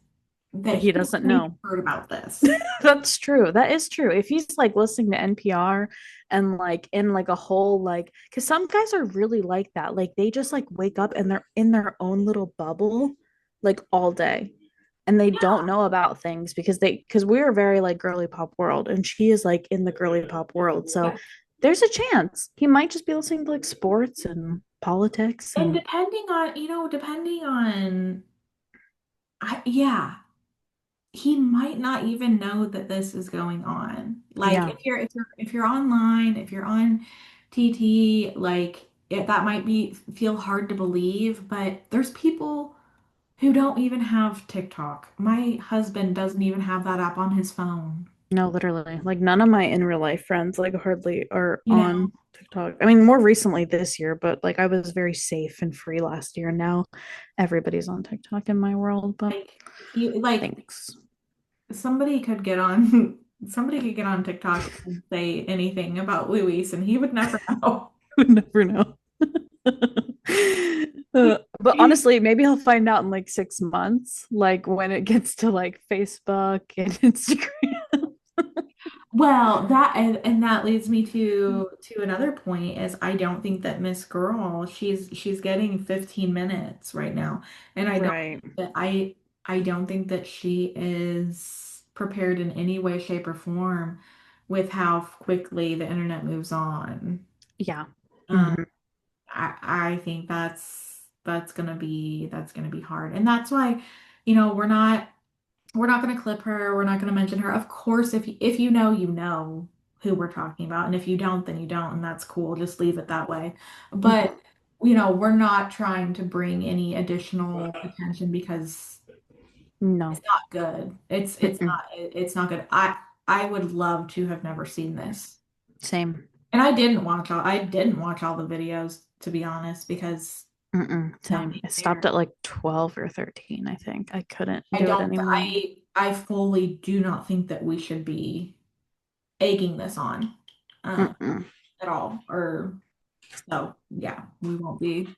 that That he he doesn't hasn't even know. heard about this. That's true. That is true. If he's like listening to NPR and like in like a whole like because some guys are really like that. Like they just like wake up and they're in their own little bubble like all day. And they don't know about things because we're very like girly pop world and she is like in the girly pop world. So Yeah. there's a chance he might just be listening to like sports and politics And and depending on, yeah, he might not even know that this is going on. Like Yeah, if you're online, if you're on TT, like that might be feel hard to believe, but there's people who don't even have TikTok. My husband doesn't even have that app on his phone. no, literally. Like none of my in real life friends like hardly are You know, on TikTok. I mean, more recently this year, but like I was very safe and free last year. Now everybody's on TikTok in my world, but like thanks. somebody could get on somebody could get on TikTok and say anything about Luis and he would never know. Would never know. But honestly, maybe he'll find out in like 6 months, like when it gets to like Facebook and Instagram. Well, and that leads me to another point is I don't think that Miss Girl, she's getting 15 minutes right now. And Right. I don't think that she is prepared in any way, shape, or form with how quickly the internet moves on. Yeah. Um, Hmm. I think that's gonna be hard. And that's why, we're not going to clip her. We're not going to mention her. Of course, if you know, you know who we're talking about. And if you don't, then you don't. And that's cool. Just leave it that way. But, we're not trying to bring any additional attention because it's No. not good. Mm-mm. It's not good. I would love to have never seen this. Same. And I didn't watch all the videos, to be honest, because Mm-mm. Same. nothing It stopped there. at like 12 or 13, I think. I couldn't I do it don't, anymore. I fully do not think that we should be egging this on Mm-mm. at all. Or so, yeah, we won't be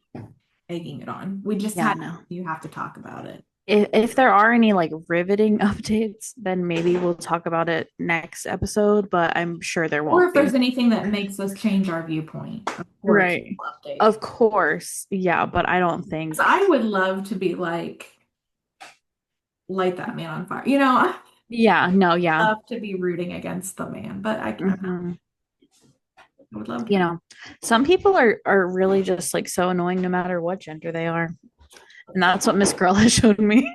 egging it on. We just Yeah, had no. you have to talk about it. If there are any like riveting updates, then maybe we'll talk about it next episode, but I'm sure there Or won't if there's be. anything that makes us change our viewpoint, of course, Right. we'll update. Of course. Yeah, but I don't 'Cause think. I would love to be like light that man on fire. Yeah, no, I yeah. love to be rooting against the man, but I'm not. Hmm. I would love to You be. know, some people are really just like so annoying no matter what gender they are. And that's what Miss Girl has shown me.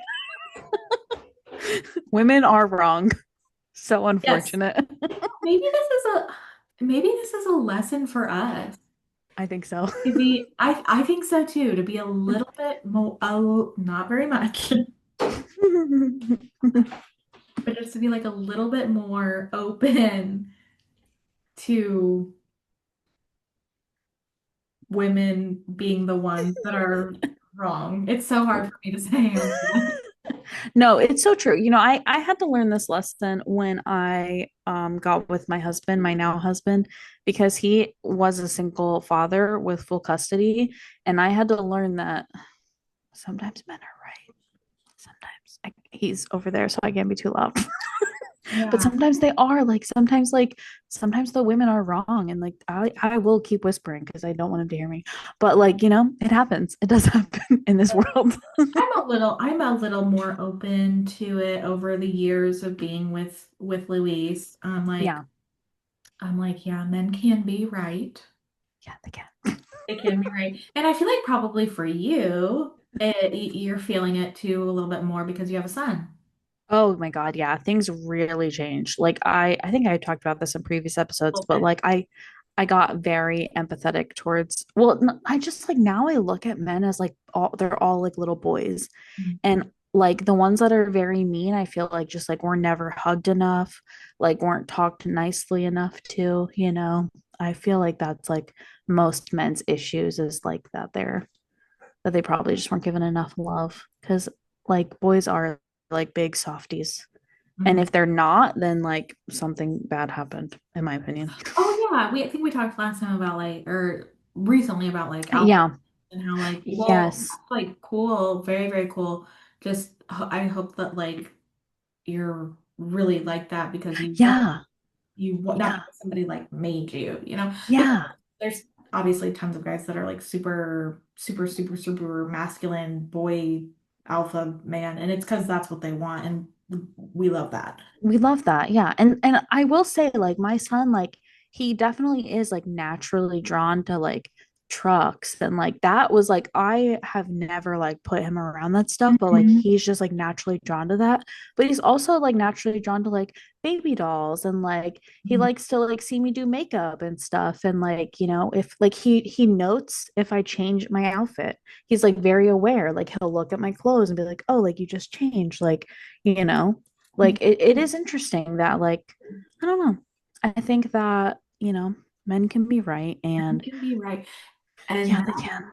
Women are wrong. So Yes, unfortunate. maybe this is a lesson for us. I think so. I think so too, to be a little bit more, not very much, but just to be like a little bit more open to women being the ones that are wrong. It's so hard for me to say. No, it's so true. I had to learn this lesson when I got with my husband, my now husband, because he was a single father with full custody, and I had to learn that sometimes men are right. Sometimes he's over there, so I can't be too loud. But Yeah. sometimes they are sometimes the women are wrong, and like I will keep whispering because I don't want him to hear me. But like, it happens. It does happen in this world. I'm a little more open to it over the years of being with Luis. Yeah. I'm like, yeah, men can be right. Yeah, they can. It can be right. And I feel like probably for you, you're feeling it too a little bit more because you have a son. Oh my God, yeah, things really changed. Like I think I talked about this in previous A episodes, little but bit. like I got very empathetic towards, well, I just like now I look at men as like they're all like little boys. And like the ones that are very mean, I feel like just like were never hugged enough, like weren't talked nicely enough to. I feel like that's like most men's issues is like that they probably just weren't given enough love because like boys are like big softies. And Mhm. if they're not, then like something bad happened, in my opinion. Oh yeah, I think we talked last time about like, or recently about like alpha Yeah. and how like, well, Yes. that's like cool, very, very cool. Just I hope that like you're really like that because Yeah. you want not Yeah. because somebody like made you. Because Yeah. there's obviously tons of guys that are like super, super, super, super masculine boy alpha man, and it's because that's what they want, and we love that. We love that. Yeah. And I will say like my son like he definitely is like naturally drawn to like trucks and like that was like I have never like put him around that stuff, but like Mhm. he's just like naturally drawn to that. But he's also like naturally drawn to like baby dolls and like he Mhm. likes to like see me do makeup and stuff and like if like he notes if I change my outfit. He's like very aware. Like he'll look at my clothes and be like, "Oh, like you just changed." You know, like it is interesting that like I don't know. I think that, men can be right You and can be right. And yeah, they that's can.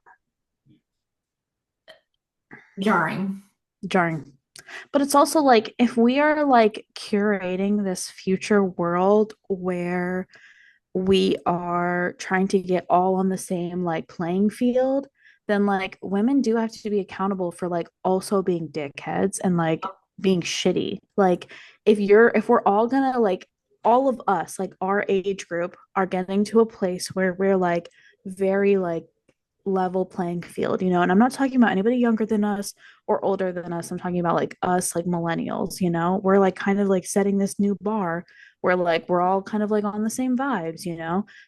jarring. Jarring. But it's also like if we are like curating this future world where we are trying to get all on the same like playing field, then like women do have to be accountable for like also being dickheads and like being shitty. Like if we're all gonna like all of us, like our age group, are getting to a place where we're like very like level playing field, and I'm not talking about anybody younger than us or older than us. I'm talking about like us, like millennials, we're like kind of like setting this new bar where like we're all kind of like on the same vibes.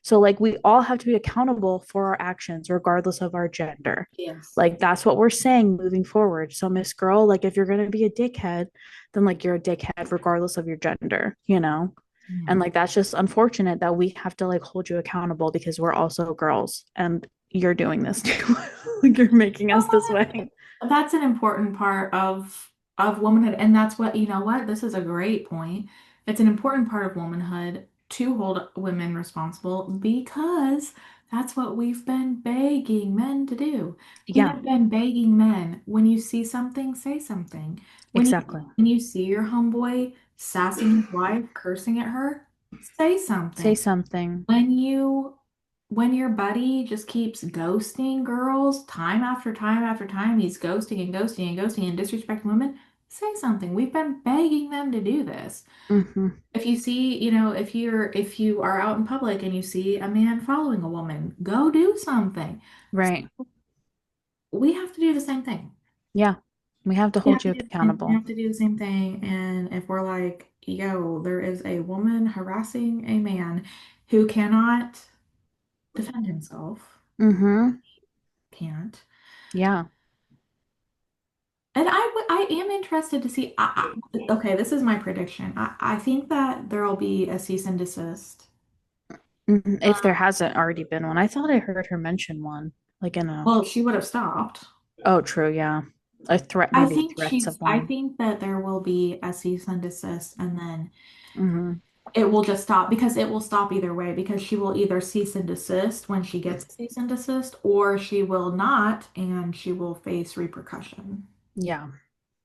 So like we all have to be accountable for our actions regardless of our gender. Yes. Like that's what we're saying moving forward. So Miss Girl, like if you're going to be a dickhead, then like you're a dickhead regardless of your gender. And Mhm. like that's just unfortunate that we have to like hold you accountable because we're also girls and you're doing this too. Like you're making us this way. That's an important part of womanhood, and that's what, you know what? This is a great point. It's an important part of womanhood to hold women responsible because that's what we've been begging men to do. We Yeah, have been begging men, when you see something, say something. exactly. When you see your homeboy sassing his wife, cursing at her, say Say something. something. When your buddy just keeps ghosting girls time after time after time, he's ghosting and ghosting and ghosting and disrespecting women, say something. We've been begging them to do this. Hmm. If you see, if you are out in public and you see a man following a woman, go do something. Right. We have to do the same thing. Yeah. We have to We hold have to you do the same, we accountable. have to do the same thing. And if we're like, yo, there is a woman harassing a man who cannot defend himself, Hmm. can't. Yeah. And I am interested to see. Okay, this is my prediction. I think that there will be a cease and desist. If there hasn't already been one, I thought I heard her mention one, like in a, Well, she would have stopped. oh, true. Yeah. A threat, maybe threats of I one. think that there will be a cease and desist, and then Hmm. it will just stop because it will stop either way because she will either cease and desist when she gets a cease and desist, or she will not and she will face repercussion. Yeah.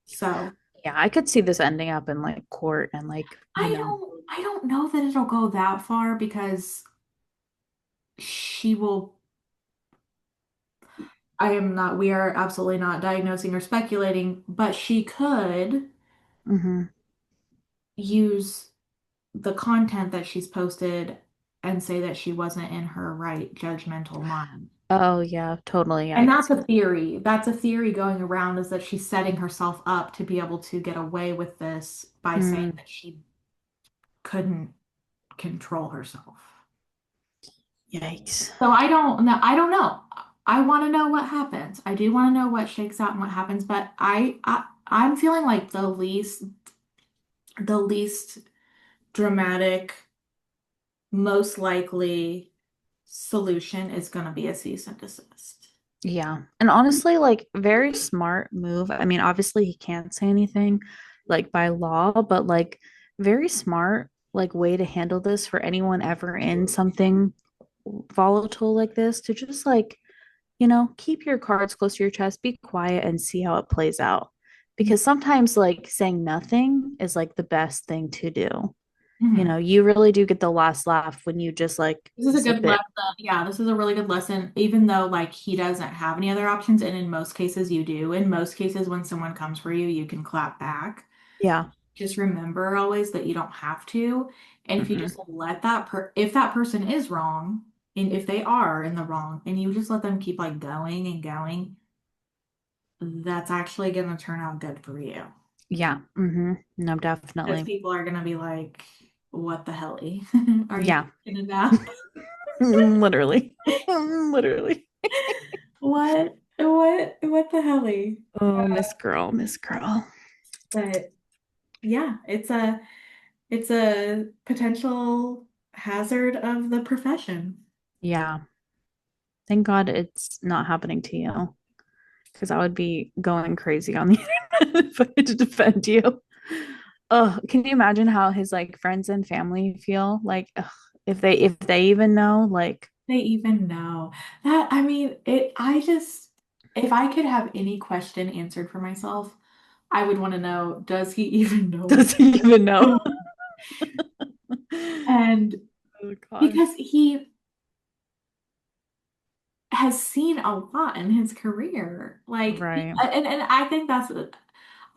So Yeah. I could see this ending up in like court and I don't know that it'll go that far because she will I am not, we are absolutely not diagnosing or speculating, but she could hmm use the content that she's posted and say that she wasn't in her right judgmental mind. Oh, yeah. Totally. Yeah. I And could that's see a that. theory. That's a theory going around, is that she's setting herself up to be able to get away with this by saying Mm, that she couldn't control herself. yikes. So I don't know. I don't know. I want to know what happens. I do want to know what shakes out and what happens, but I'm feeling like the least dramatic, most likely solution is going to be a cease and desist. Yeah. And honestly, like very smart move. I mean, obviously he can't say anything like by law, but like very smart like way to handle this for anyone ever in something volatile like this to just like, keep your cards close to your chest, be quiet and see how it plays out. Because sometimes like saying nothing is like the best thing to do. Mhm. You really do get the last laugh when you just like This is a zip good it. lesson. Yeah, this is a really good lesson, even though like he doesn't have any other options. And in most cases, you do. In most cases, when someone comes for you, you can clap back. Yeah. Just remember always that you don't have to. And if you Mm-mm. just let if that person is wrong, and if they are in the wrong, and you just let them keep like going and going, that's actually going to turn out good for you. Yeah. No, Because definitely. people are going to be like, what the hell are you Yeah. talking about? Literally. Literally. What the hell? Oh, Miss Girl, Miss Girl. But yeah, it's a potential hazard of the profession. Yeah. Thank God it's not happening to you because I would be going crazy on the internet if I had to defend you. Oh, can you imagine how his like friends and family feel? Like, ugh, if they even know, like, They even know that. I mean, if I could have any question answered for myself, I would want to know, does he even know what does he even he's know? doing? And Oh God. because he has seen a lot in his career, Right. and I think that's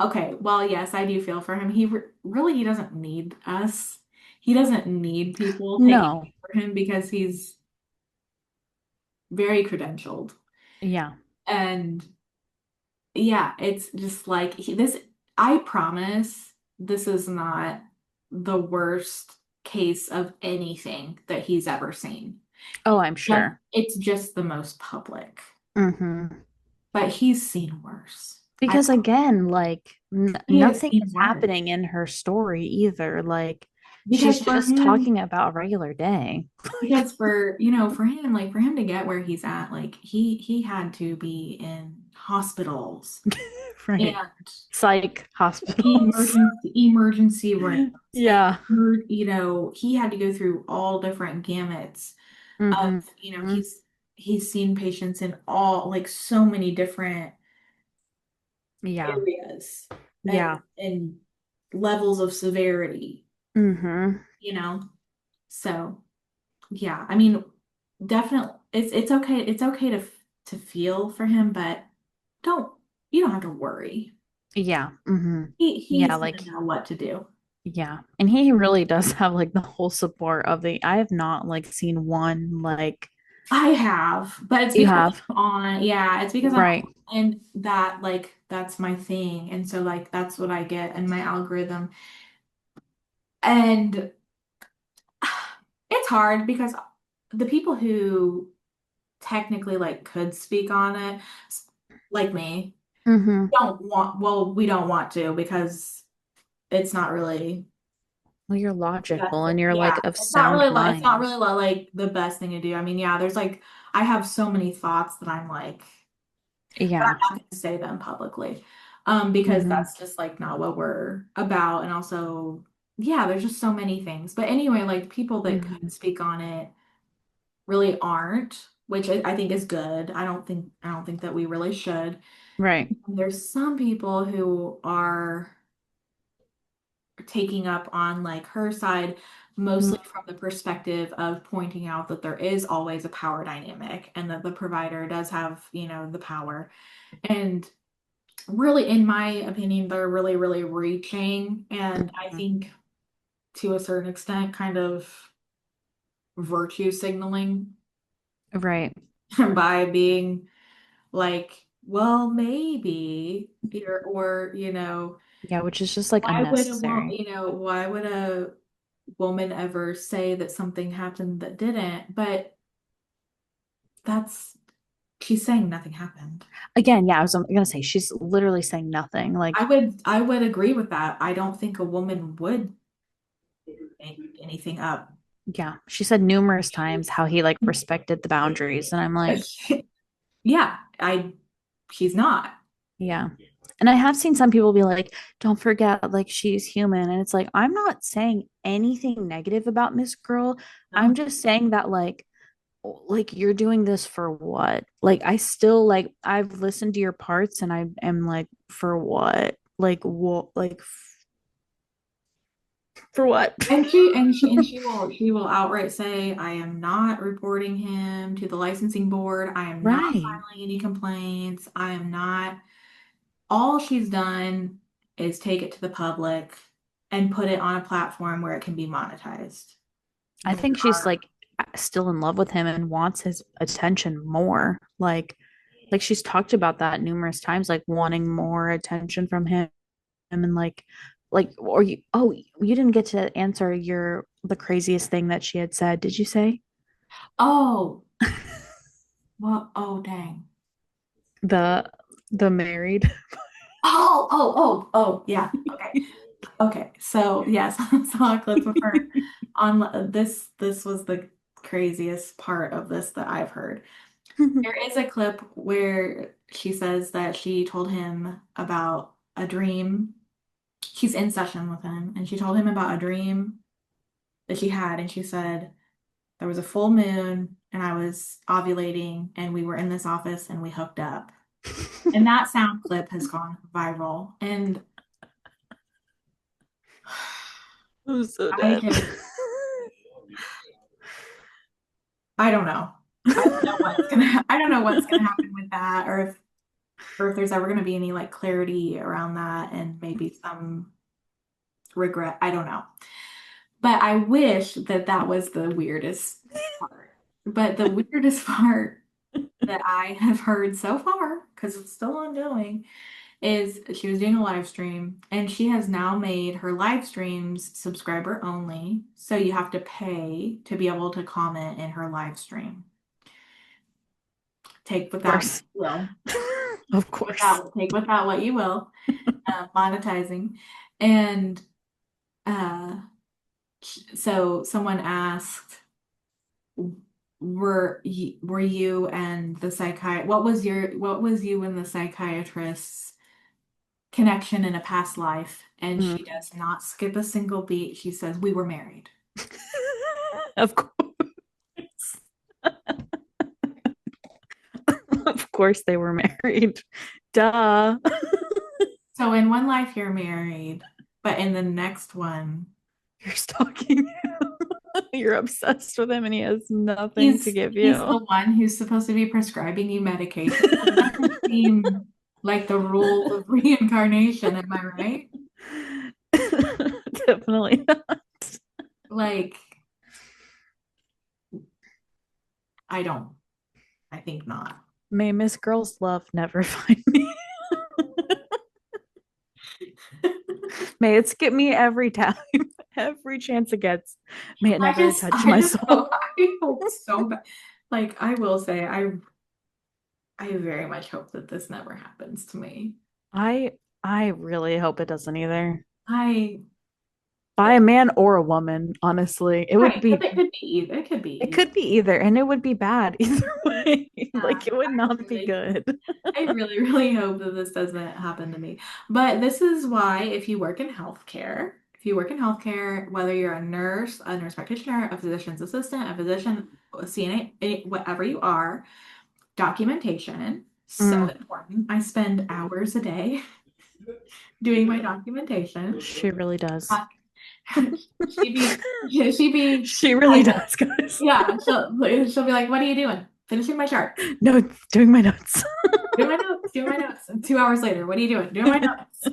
okay. Well, yes, I do feel for him. He doesn't need us. He doesn't need people taking No. for him because he's very credentialed. Yeah. And yeah, it's just like I promise this is not the worst case of anything that he's ever seen. Oh, I'm sure. It's just the most public. Hmm. But he's seen worse. Because again, like He has nothing seen is worse. happening in her story either. Like Because she's for just him, talking about a regular day. because for him, like for him to get where he's at, like he had to be in hospitals and Right. Psych hospitals. emergency rooms. And Yeah. he had to go through all different gamuts of, Hmm. he's seen patients in all like so many different Yeah. areas Yeah. and levels of severity, Hmm. you know. So yeah, I mean, definitely, it's okay. It's okay to feel for him, but don't you don't have to worry. Yeah. Hmm. Yeah, He's like gonna know what to do. yeah. And he really does have like the whole support of the I have not like seen one like I have, but it's you because have. it's because I'm Right. and that like that's my thing, and so like that's what I get in my algorithm, and it's hard because the people who technically like could speak on it, like me, Hmm. we don't want to because it's not really Well, you're logical and you're yeah, like of sound it's not mind. really like the best thing to do. I mean, yeah, there's like I have so many thoughts that I'm like, but I'm Yeah. not going to say them publicly, because Hmm. that's just like not what we're about. And also, yeah, there's just so many things. But anyway, like people that could Hmm. speak on it really aren't, which I think is good. I don't think that we really should. Right. There's some people who are taking up on like her side, mostly Mm. from the perspective of pointing out that there is always a power dynamic and that the provider does have, the power. And really, in my opinion, they're really, really reaching. And I Mhm. think to a certain extent, kind of virtue signaling Right. by being like, well, maybe, or, Yeah, which is just like unnecessary. why would a woman ever say that something happened that didn't? But that's, she's saying nothing happened. Again, yeah, I was gonna say she's literally saying nothing. Like, I would agree with that. I don't think a woman would make anything up. yeah, she said numerous times how he like respected the boundaries. And I'm like, Yeah, she's not. yeah. And I have seen some people be like, don't forget, like, she's human. And it's like, I'm not saying anything negative about Miss Girl. I'm No. just saying that, like you're doing this for what? Like, I still like, I've listened to your parts and I am like, for what? Like, what? Like, for what? She will outright say, I am not reporting him to the licensing board. I am not Right. filing any complaints. I am not. All she's done is take it to the public and put it on a platform where it can be monetized. I There think she's are like still in love with him and wants his attention more. Like she's talked about that numerous times, like wanting more attention from him and like or you oh you didn't get to answer the craziest thing that she had said, did you say? Oh, Well, oh dang. The the married. Yeah. Okay. Okay. So yes, I saw a clip of her on this. This was the craziest part of this that I've heard. There is a clip where she says that she told him about a dream. She's in session with him, and she told him about a dream that she had, and she said there was a full moon, and I was ovulating, and we were in this office, and we hooked up. And that sound clip has gone viral, and I'm so I dead. just, I don't know. I don't know I don't know what's gonna happen with that, or if there's ever gonna be any like clarity around that, and maybe some regret. I don't know. But I wish that that was the weirdest part. But the weirdest part that I have heard so far, because it's still ongoing, is she was doing a live stream and she has now made her live streams subscriber only. So you have to pay to be able to comment in her live stream. Take with Of that what course. you will. Of course. Take with that what you will. Monetizing. And uh, so someone asked, were you and the what was you and the psychiatrist's connection in a past life? And Mm. she does not skip a single beat. She says, we were married. Of course. Of course they were married. Duh. So in one life you're married, but in the next one, You're stalking him. You're obsessed with him and he has nothing to give he's the you. one who's supposed to be prescribing you medication. That doesn't seem like the rules of reincarnation, am I right? Definitely not. Like, I don't, I think not. May Miss Girl's love never find me. May it skip me every time, every chance it gets. May it never touch my soul. I hope so bad. Like, I will say, I very much hope that this never happens to me. I I really hope it doesn't either. I, By a man or a woman, honestly. It would right, because be it could be either. It could be it either. could be either, and it would be bad either way. Yeah, Like it would not be good. I really, really hope that this doesn't happen to me. But this is why if you work in healthcare, whether you're a nurse practitioner, a physician's assistant, a physician, a CNA, whatever you are, documentation, so Mm, important. I spend hours a day doing my documentation. she really does. Uh, She be, yeah, she be, She really like, does, guys. yeah, she'll be like, what are you doing? Finishing my charts. No, doing my notes. Doing my notes. And 2 hours later, what are you doing? Doing my notes.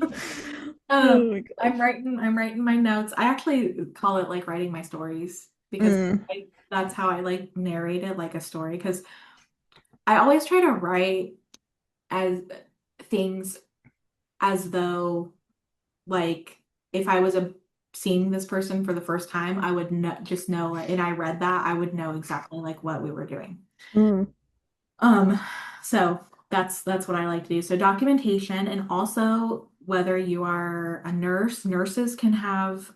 Oh my gosh. I'm writing my notes. I actually call it like writing my stories because Mm, that's how I like narrate it like a story. Because I always try to write as things as though like if I was seeing this person for the first time, I would just know, and I read that, I would know exactly like what we were doing. mm, Um, so that's what I like to do. So documentation, and also whether you are a nurse, nurses can have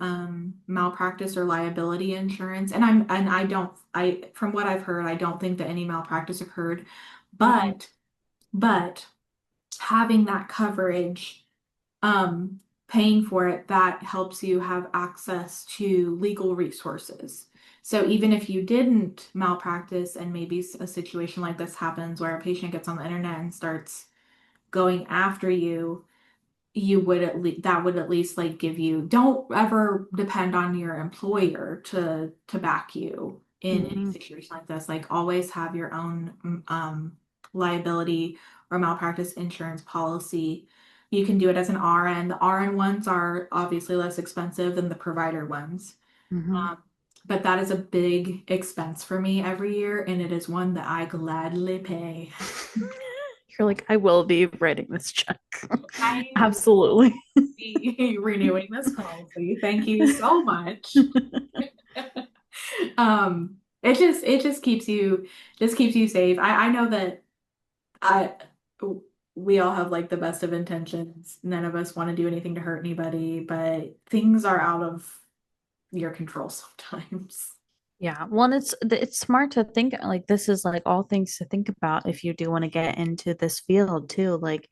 malpractice or liability insurance. And I don't I from what I've heard, I don't think that any malpractice occurred, mm, but but having that coverage, um, paying for it, that helps you have access to legal resources. So even if you didn't malpractice and maybe a situation like this happens where a patient gets on the internet and starts going after you, you would at least that would at least like give you, don't ever depend on your employer to back you in any mm, situation like this. Like always have your own liability or malpractice insurance policy. You can do it as an RN. The RN ones are obviously less expensive than the provider ones. mhm. Um, but that is a big expense for me every year, and it is one that I gladly pay. You're like, I will be writing this check. I will Absolutely. be renewing this policy. Thank you so much. Um, it just keeps you safe. I know that I we all have like the best of intentions. None of us want to do anything to hurt anybody, but things are out of your control sometimes. Yeah. Well, and it's smart to think like this is like all things to think about if you do want to get into this field too. Like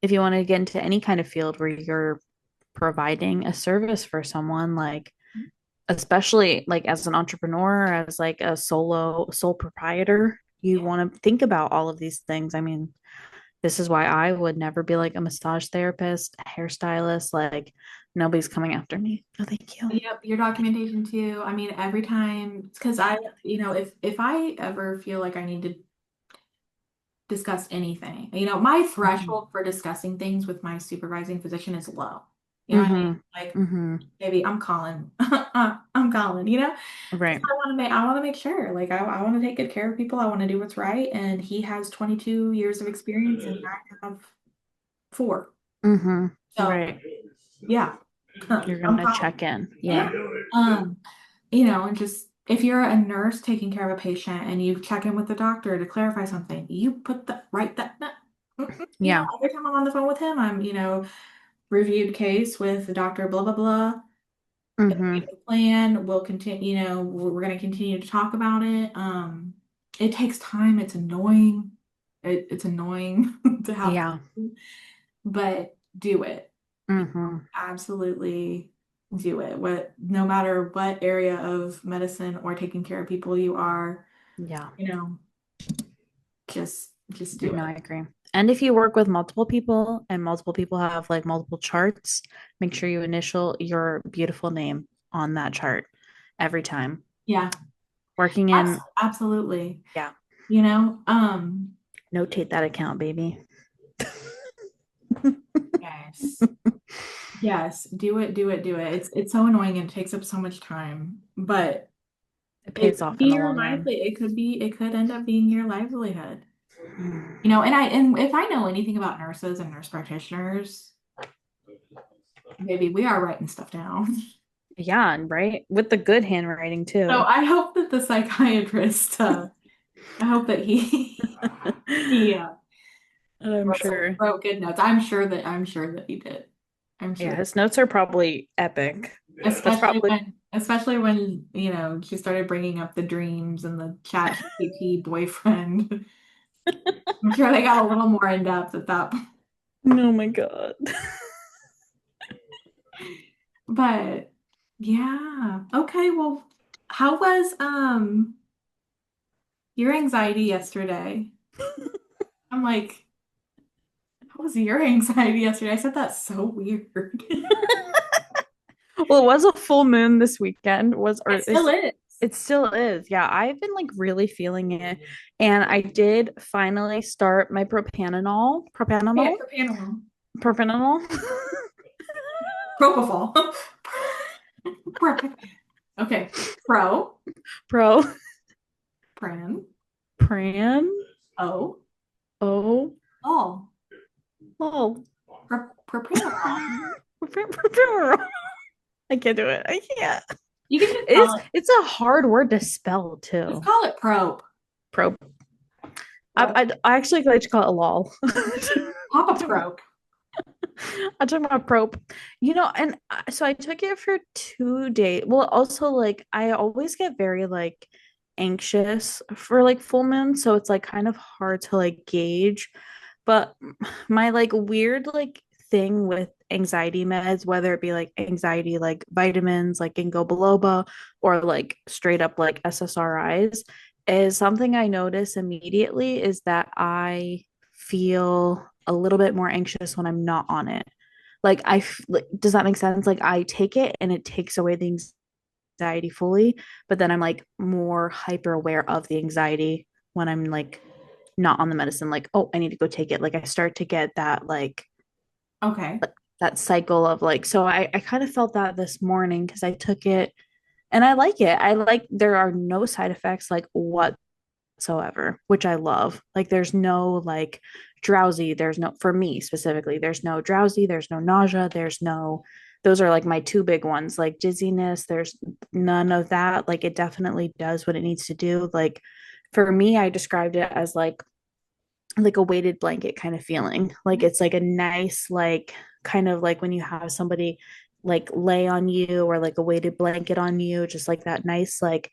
if you want to get into any kind of field where you're providing a service for someone, like especially like as an entrepreneur, as like a sole proprietor, you Yeah. want to think about all of these things. I mean, this is why I would never be like a massage therapist, a hairstylist, like nobody's coming after me. No, thank you. Yep, your documentation too. I mean, every time, because I, if I ever feel like I need to discuss anything, my Hmm. threshold for discussing things with my supervising physician is low. You know what I mean? Hmm. Like, Hmm. maybe I'm calling, I'm calling, because Right. I want to make sure, like, I want to take good care of people. I want to do what's right. And he has 22 years of experience and I have 4. Hmm. So Right. yeah, You're I'm gonna calling. check in. Yeah. Yeah. Um, and just if you're a nurse taking care of a patient and you check in with the doctor to clarify something, you put the right that Yeah. every time I'm on the phone with him, I'm, reviewed case with Dr. blah blah blah. Hmm. The plan. We'll continue, we're going to continue to talk about it. It takes time. It's annoying. It's annoying to have to, Yeah. do, but do it. Hmm. Absolutely do it. No matter what area of medicine or taking care of people you are, Yeah. just do No, I it. agree. And if you work with multiple people and multiple people have like multiple charts, make sure you initial your beautiful name on that chart every time. Yeah, Working in, absolutely. yeah, You know, um, notate that account, baby. yes. Yes, do it, do it, do it. It's so annoying and it takes up so much time, but It it pays could off be in the your long run. lively. It could end up being your livelihood. Mm. And if I know anything about nurses and nurse practitioners, maybe we are writing stuff down. Yeah, and right? With the good handwriting So too. I hope that the psychiatrist, I hope that he I'm sure. wrote good notes. I'm sure that he did. I'm Yeah, sure. his notes are probably epic. That's Especially probably when, she started bringing up the dreams and the chat GPT boyfriend. I'm sure they got a little more in depth at that point. oh my God. But yeah. Okay, well, how was your anxiety yesterday? I'm like, how was your anxiety yesterday? I said that so weird. Well, it was a full moon this weekend, was or It still is is. it still is. Yeah, I've been like really feeling it. And I did finally start my Yeah, propranolol. propranolol, Propofol. Okay. Pro, pro, pran, pran, o, oh, all. oh. Propranolol. I can't do it. I can't. You can just call it, It's a hard word to spell just too. call it probe. Pro. Probe. I actually like to call it lol. Papa probe. I took my probe, and so I took it for 2 days. Well, also like I always get very like anxious for like full moon, so it's like kind of hard to like gauge. But my like weird like thing with anxiety meds, whether it be like anxiety like vitamins like ginkgo biloba or like straight up like SSRIs, is something I notice immediately is that I feel a little bit more anxious when I'm not on it. Like, does that make sense? Like I take it and it takes away the anxiety fully, but then I'm like more hyper aware of the anxiety when I'm like not on the medicine. Like, oh, I need to go take it. Like I start to get that like Okay. that cycle of like, so I kind of felt that this morning because I took it and I like it. I like there are no side effects like whatsoever, which I love. Like there's no like drowsy, there's no for me specifically, there's no drowsy, there's no nausea, those are like my two big ones. Like dizziness, there's none of that. Like it definitely does what it needs to do. Like for me, I described it as like a weighted blanket kind of feeling. Like it's like a nice, like kind of like when you have somebody like lay on you or like a weighted blanket on you, just like that nice, like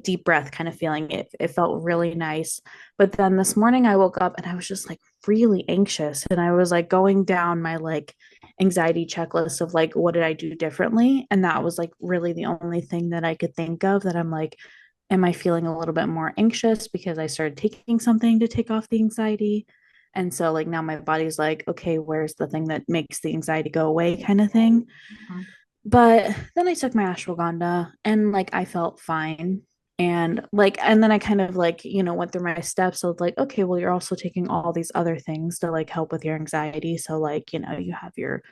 deep breath kind of feeling. It felt really nice. But then this morning I woke up and I was just like really anxious. And I was like going down my like anxiety checklist of like what did I do differently? And that was like really the only thing that I could think of that I'm like, am I feeling a little bit more anxious because I started taking something to take off the anxiety? And so, like, now my body's like, okay, where's the thing that makes the anxiety go away, kind of thing. Mhm. But then I took my ashwagandha and like I felt fine. And like, and then I kind of like, went through my steps of like, okay, well, you're also taking all these other things to like help with your anxiety. So, like, you have your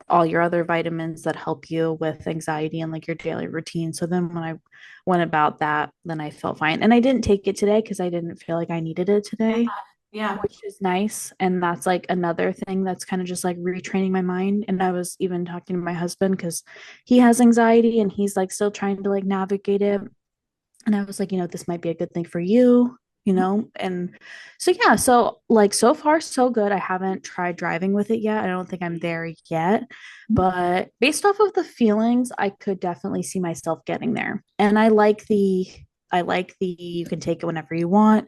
all your other vitamins that help you with anxiety and like your daily routine. So then when I went about that, then I felt fine. And I didn't take it today because I didn't feel like I needed it Yeah. today, Yeah. which is nice. And that's like another thing that's kind of just like retraining my mind. And I was even talking to my husband because he has anxiety and he's like still trying to like navigate it. And I was like, this might be a good thing for you. And so, yeah, so like so far, so good. I haven't tried driving with it yet. I don't think I'm there yet. But based off of the feelings, I could definitely see myself getting there. And I like the you can take it whenever you want.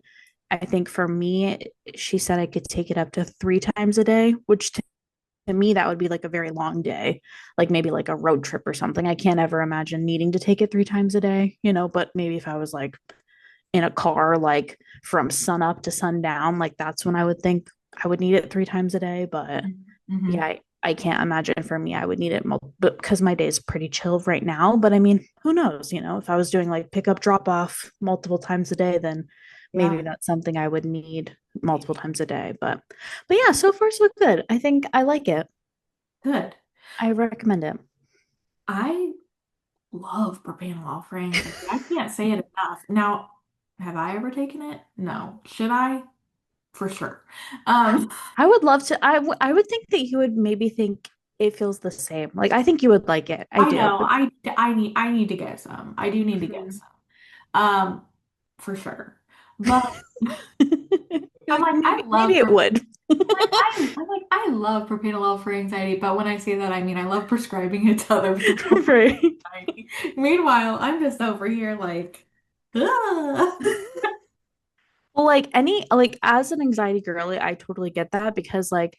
I think for me, she said I could take it up to 3 times a day, which to me that would be like a very long day, like maybe like a road trip or something. I can't ever imagine needing to take it 3 times a day, but maybe if I was like in a car like from sun up to sundown, like that's when I would think I would need it 3 times a day. But Mm-hmm. yeah, I can't imagine for me I would need it because my day is pretty chill right now. But I mean, who knows, if I was doing like pick up drop off multiple times a day, then Yeah. maybe that's something I would need multiple times a day. But yeah, so far so good. I think I like it. Good. I recommend it. I love propranolol for anxiety. I can't say it enough. Now, have I ever taken it? No. Should I? For sure. Um, I would love to. I would think that you would maybe think it feels the same. Like I think you would like it. I I do. know. I need to get some. I do need to get Mhm. some. Um, for sure. But You're I'm like like, I maybe love it would. I love propranolol for anxiety, but when I say that, I mean I love prescribing it to other people for Right. anxiety. Meanwhile, I'm just over here like, ugh. Well, like as an anxiety girly, I totally get that because like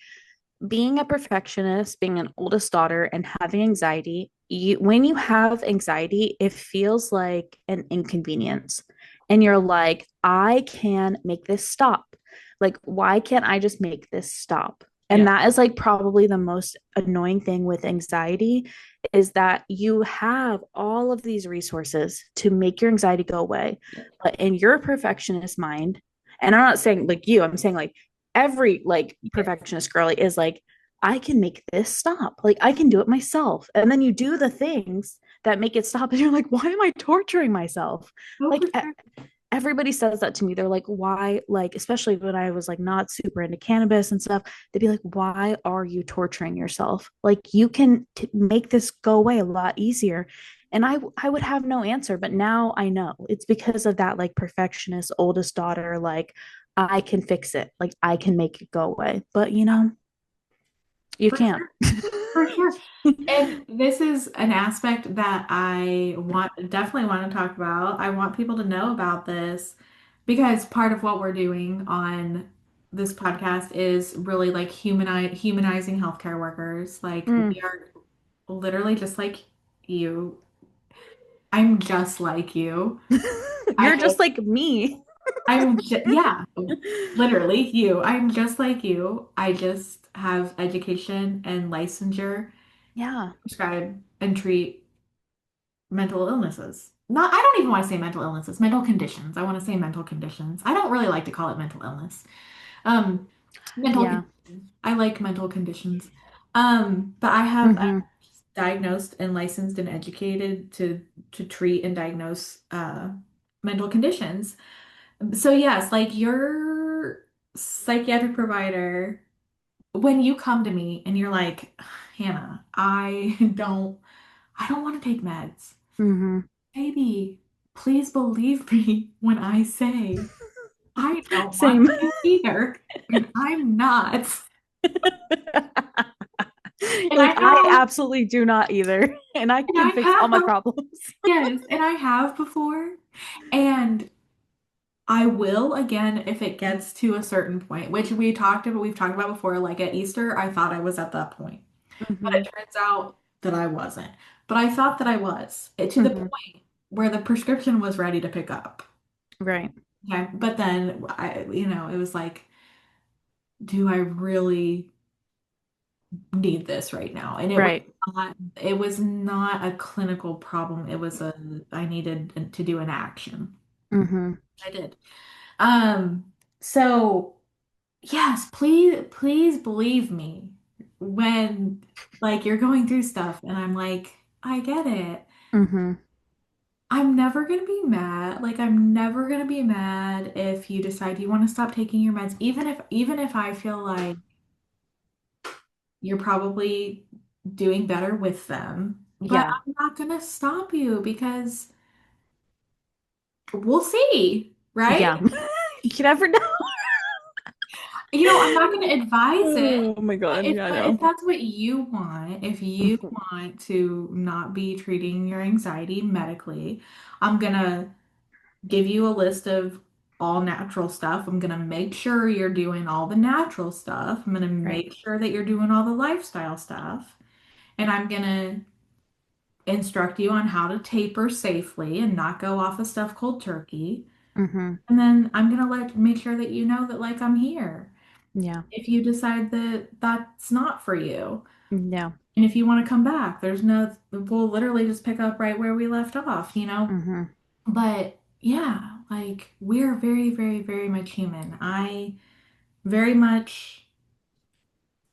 being a perfectionist, being an oldest daughter, and having anxiety, when you have anxiety, it feels like an inconvenience. And you're like, I can make this stop. Like, why can't I just make this stop? And Yeah. that is like probably the most annoying thing with anxiety is that you have all of these resources to make your anxiety go away. But in your perfectionist mind, and I'm not saying like you, I'm saying like every like Yes. perfectionist girly is like, I can make this stop. Like I can do it myself. And then you do the things that make it stop. And you're like, why am I torturing myself? Oh, for Like sure. everybody says that to me. They're like, why? Like, especially when I was like not super into cannabis and stuff, they'd be like, why are you torturing yourself? Like you can make this go away a lot easier. And I would have no answer, but now I know it's because of that like perfectionist oldest daughter, like I can fix it. Like I can make it go away. But you For can't. sure. For sure. And this is an aspect that I definitely want to talk about. I want people to know about this because part of what we're doing on this podcast is really like humanizing healthcare workers. Like Mm. we are literally just like you. I'm just like you. I You're just just like me. yeah, literally you. I'm just like you. I just have education and licensure, Yeah. prescribe and treat mental illnesses. Not, I don't even want to say mental illnesses, mental conditions. I want to say mental conditions. I don't really like to call it mental illness. Um, mental Yeah. conditions. I like mental conditions. But I'm Hmm. diagnosed and licensed and educated to treat and diagnose mental conditions. So yes, like your psychiatric provider when you come to me and you're like, Hannah, I don't want to take meds. Mm-hmm. Baby, please believe me when I say I don't want Same. to either. And I'm not. And You're I like, I have, absolutely do not either. And I and can fix all my I have, problems. yes, and I have before. And I will again if it gets to a certain point, which we've talked about before. Like at Easter, I thought I was at that point, but Mm-hmm. it turns out that I wasn't. But I thought that I was to the Mm-hmm. point where the prescription was ready to pick up. Right. Okay. But then it was like, do I really need this right now? And Right. it was not a clinical problem. I needed to do an action. Mm-hmm. I did. So yes, please believe me when like you're going through stuff and I'm like, I get it. Mm-hmm. I'm never gonna be mad. Like I'm never gonna be mad if you decide you want to stop taking your meds, even if I feel like you're probably doing better with them. But Yeah. I'm not gonna stop you because we'll see, right? Yeah. You never know. I'm not going to advise it, Oh my but God. if Yeah, I but if know. that's what you want, if you Mhm. want to not be treating your anxiety medically, I'm gonna give you a list of all natural stuff. I'm gonna make sure you're doing all the natural stuff. I'm gonna Right. make sure that you're doing all the lifestyle stuff, and I'm gonna instruct you on how to taper safely and not go off of stuff cold turkey. Mm-hmm. And then I'm gonna make sure that you know that like I'm here Yeah. if you decide that that's not for you. Yeah. And if you want to come back, we'll literally just pick up right where we left off. Mm-hmm. But yeah, like we're very, very, very much human. I very much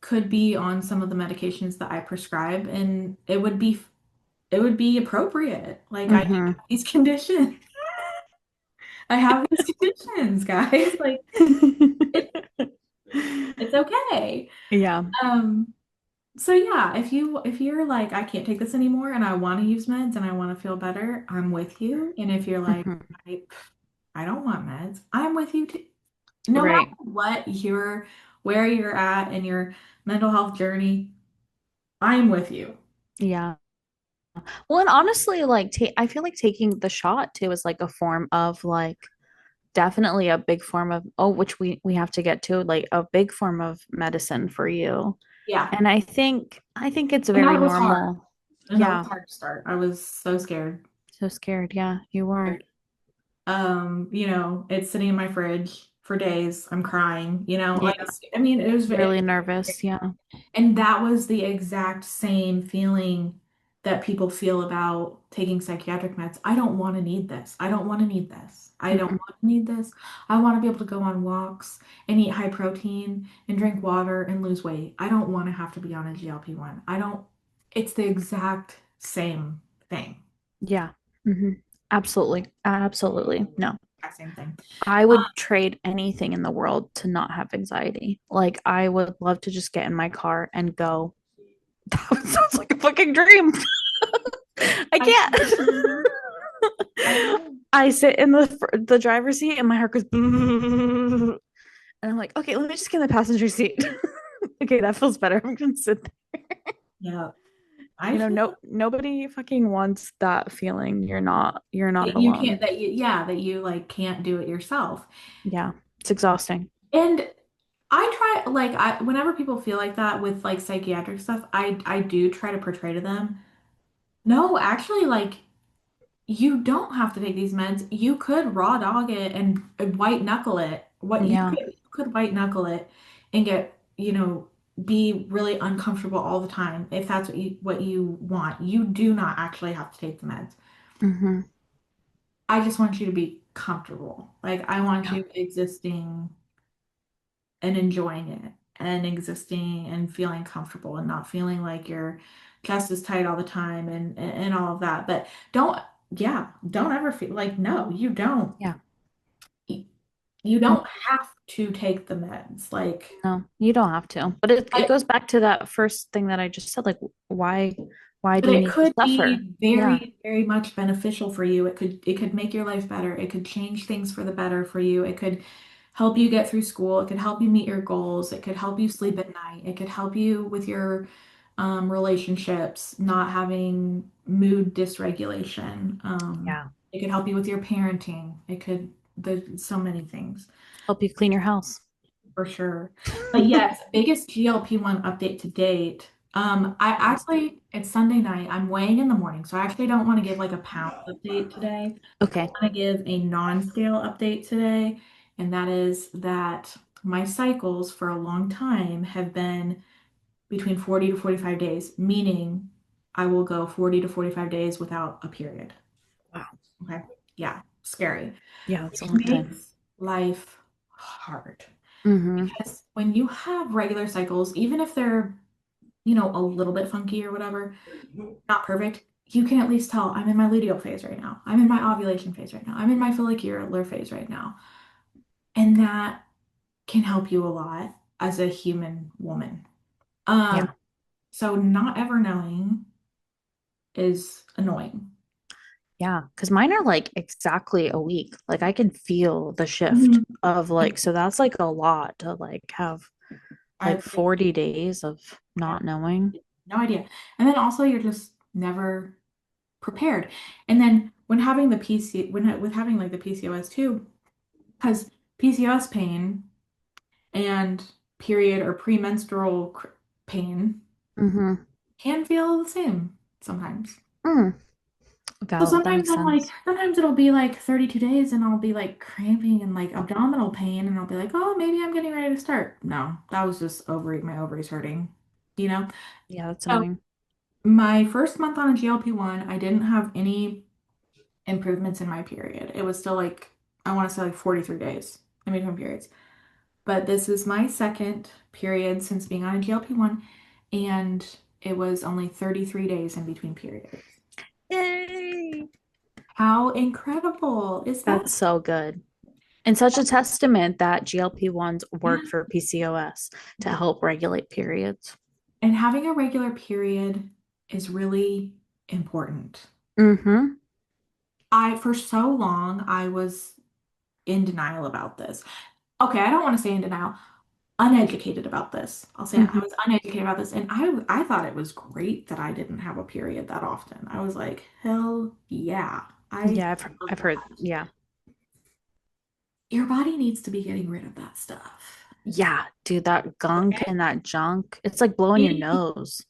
could be on some of the medications that I prescribe, and it would be appropriate. Like I Mm-hmm. have these conditions. I have these conditions, guys. Like it, it's okay. Yeah. Um, So yeah, if you're like I can't take this anymore and I want to use meds and I want to feel better, I'm with you. And if you're like Mm-hmm. I, I don't want meds, I'm with you too. No matter Right. where you're at in your mental health journey, I'm with you. Yeah. Well, and honestly, like, I feel like taking the shot too is like a form of like definitely a big form of which we have to get to like a big form of medicine for you. Yeah. And I think it's And very that was hard. normal. And that was Yeah. hard to start. I was so scared. So scared. Yeah, you were. It's sitting in my fridge for days. I'm crying, like Yeah. I mean, Really nervous. Yeah. and that was the exact same feeling that people feel about taking psychiatric meds. I don't want to need this. I don't want to need this. I don't Mm-mm. want to need this. I want to be able to go on walks and eat high protein and drink water and lose weight. I don't want to have to be on a GLP-1. I don't, it's the exact same thing. Yeah. Hmm. Absolutely. Absolutely. No. Exact same thing. I would trade anything in the world to not have anxiety. Like I would love to just get in my car and go. That sounds like a fucking dream. I I can't. I know. I sit in the driver's seat and my heart goes and I'm like, okay, let me just get in the passenger seat. Okay, that feels better. I'm gonna sit there. Yeah. I No feel nobody fucking wants that feeling. You're not that you can't, alone. that you like can't do it yourself. Yeah. It's exhausting. And whenever people feel like that with like psychiatric stuff, I do try to portray to them, no, actually, like you don't have to take these meds. You could raw dog it and white knuckle it. Yeah. You could white knuckle it and be really uncomfortable all the time if that's what you want. You do not actually have to take the meds. Hmm. I just want you to be comfortable. Like I want Yeah. you existing and enjoying it and existing and feeling comfortable and not feeling like your chest is tight all the time and all of that. But don't, yeah, don't ever feel like, no, you don't. Yeah. You don't have to take the meds. No, you don't have to. But it But goes back to that first thing that I just said, like why do but you it need to could suffer? be Yeah. very, very much beneficial for you. It could make your life better. It could change things for the better for you. It could help you get through school. It could help you meet your goals. It could help you sleep at night. It could help you with your relationships, not having mood dysregulation. Yeah. It could help you with your parenting. There's so many things. Help you clean your house. For sure. But yes, biggest GLP-1 update to date. It's Sunday night. I'm weighing in the morning, so I actually don't want to give like a pound update today. I Okay. want to give a non-scale update today, and that is that my cycles for a long time have been between 40 to 45 days, meaning I will go 40 to 45 days without a period. Wow. Okay. Yeah, scary, Yeah, that's a which long time. makes life hard. Mm-hmm. Because when you have regular cycles, even if they're, a little bit funky or whatever, not perfect, you can at least tell I'm in my luteal phase right now. I'm in my ovulation phase right now. I'm in my follicular phase right now. And that can help you a lot as a human woman. Um, Yeah. so not ever knowing is annoying. Yeah. Because mine are like exactly a week. Like I can feel the shift Mhm. of like, so that's like a lot to like have I like 40 days of yeah, not knowing. no idea. And then also you're just never prepared. And then when having the PC, when with having like the PCOS too, because PCOS pain and period or premenstrual pain Mm-hmm. can feel the same sometimes. Mm. So Valid. That makes sense. sometimes it'll be like 32 days and I'll be like cramping and like abdominal pain and I'll be like, oh, maybe I'm getting ready to start. No, that was just my ovaries hurting, you know? Yeah, that's So annoying. my first month on a GLP-1, I didn't have any improvements in my period. It was still like, I want to say like 43 days in between periods. But this is my second period since being on a GLP-1, and it was only 33 days in between periods. Yay. How incredible is that? That's so good. And such a testament that GLP-1s Yeah. work for PCOS to help regulate periods. And having a regular period is really important. Mm-hmm. For so long, I was in denial about this. Okay, I don't want to say in denial, uneducated about this. I'll say I Mm-hmm. was uneducated about this, and I thought it was great that I didn't have a period that often. I was like, hell yeah, I Yeah, love I've heard. that. Yeah. Your body needs to be getting rid of that stuff. Yeah, dude, that gunk Okay? and that junk. It's like blowing your We nose.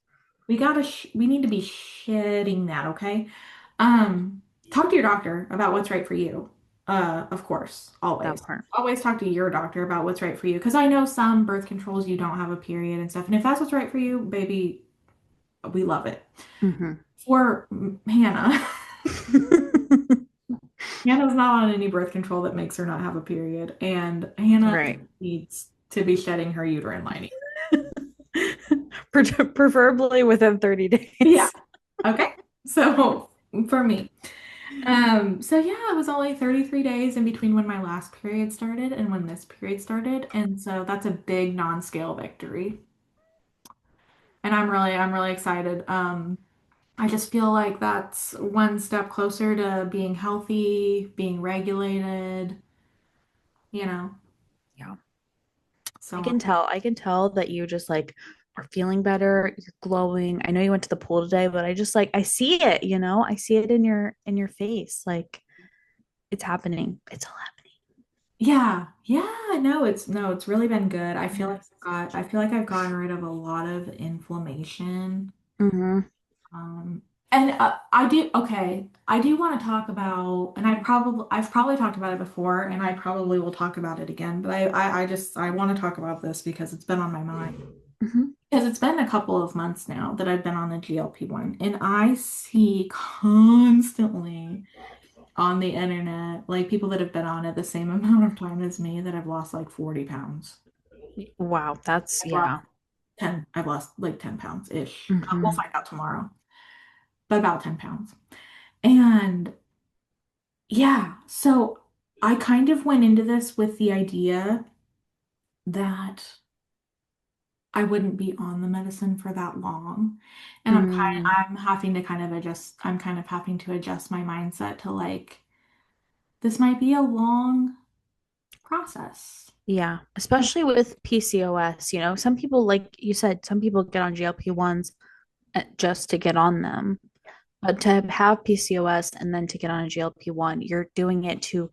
we need to be shedding that, okay? Um, Talk to your doctor about what's right for you. Of course, That always. part. Always talk to your doctor about what's right for you. Because I know some birth controls you don't have a period and stuff. And if that's what's right for you, baby, we love it. Mm-hmm. For Hannah, Hannah's not on any birth control that makes her not have a period, and Hannah Right. needs to be shedding her uterine lining. Preferably within 30 Yeah. days. Okay. So for me, so yeah, it was only 33 days in between when my last period started and when this period started, and so that's a big non-scale victory, and I'm really excited. I just feel like that's one step closer to being healthy, being regulated, you know. Yeah. I So can tell. I can tell that you just like are feeling better. You're glowing. I know you went to the pool today, but I just like I see it, you know? I see it in your face. Like it's happening. It's all yeah, yeah, no, it's really been good. happening. I feel like I've gotten rid of a lot of inflammation. Mm-hmm. Um, and I do okay. I do want to talk about, and I've probably talked about it before, and I probably will talk about it again. But I want to talk about this because it's been on my mind. Mm-hmm. Because it's been a couple of months now that I've been on the GLP-1, and I see constantly on the internet like people that have been on it the same amount of time as me that have lost like 40 pounds. Wow, that's I've lost yeah. I've lost like 10 pounds ish. We'll Mm-hmm. find out tomorrow, but about 10 pounds. And yeah, so I kind of went into this with the idea that I wouldn't be on the medicine for that long. And Mm, I'm having to kind of adjust, I'm kind of having to adjust my mindset to like, this might be a long process. yeah, especially with PCOS, some people, like you said, some people get on GLP-1s just to get on them. But to have PCOS and then to get on a GLP-1, you're doing it to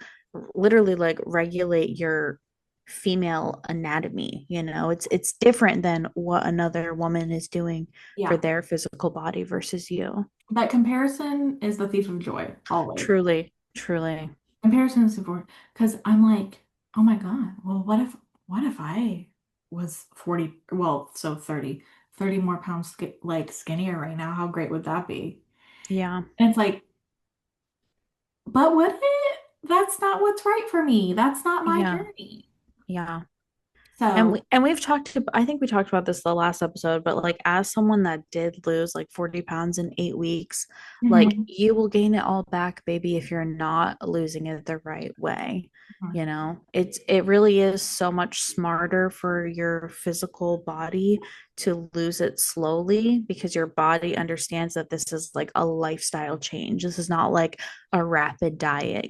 literally like regulate your female anatomy. It's different than what another woman is doing for Yeah. their physical body versus you. That comparison is the thief of joy, always. Truly, truly. Comparison is important because I'm like, oh my God, well, what if I was 40, well, so 30 more pounds like skinnier right now? How great would that be? Yeah, And it's like, but would it? That's not what's right for me. That's not my yeah, journey. yeah. And So, we've I think we talked about this the last episode, but like as someone that did lose like 40 pounds in 8 weeks, like mhm, you will gain it all back, baby, if you're not losing it the right way. mhm, It really is so much smarter for your physical body to lose it slowly because your body understands that this is like a lifestyle change. This is not like a rapid diet.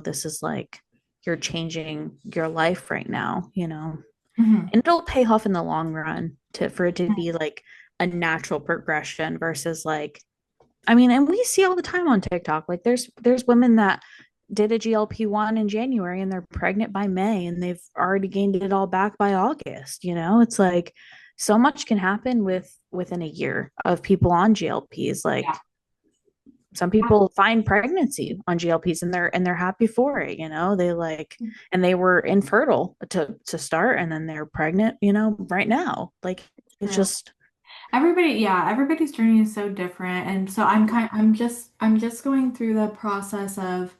This is like you're changing your life right now. mhm, And it'll pay off in the long run for it to be like a natural progression versus like I mean, and we see all the time on TikTok, like there's women that did a GLP-1 in January and they're pregnant by May and they've already gained it all back by August. It's like so much can happen within a year of people on GLPs. yeah, Like some people find pregnancy on GLPs and they're happy for it. They like and they were infertile to start and then they're pregnant, right now. Like it's true. just Everybody's journey is so different. And so I'm just going through the process of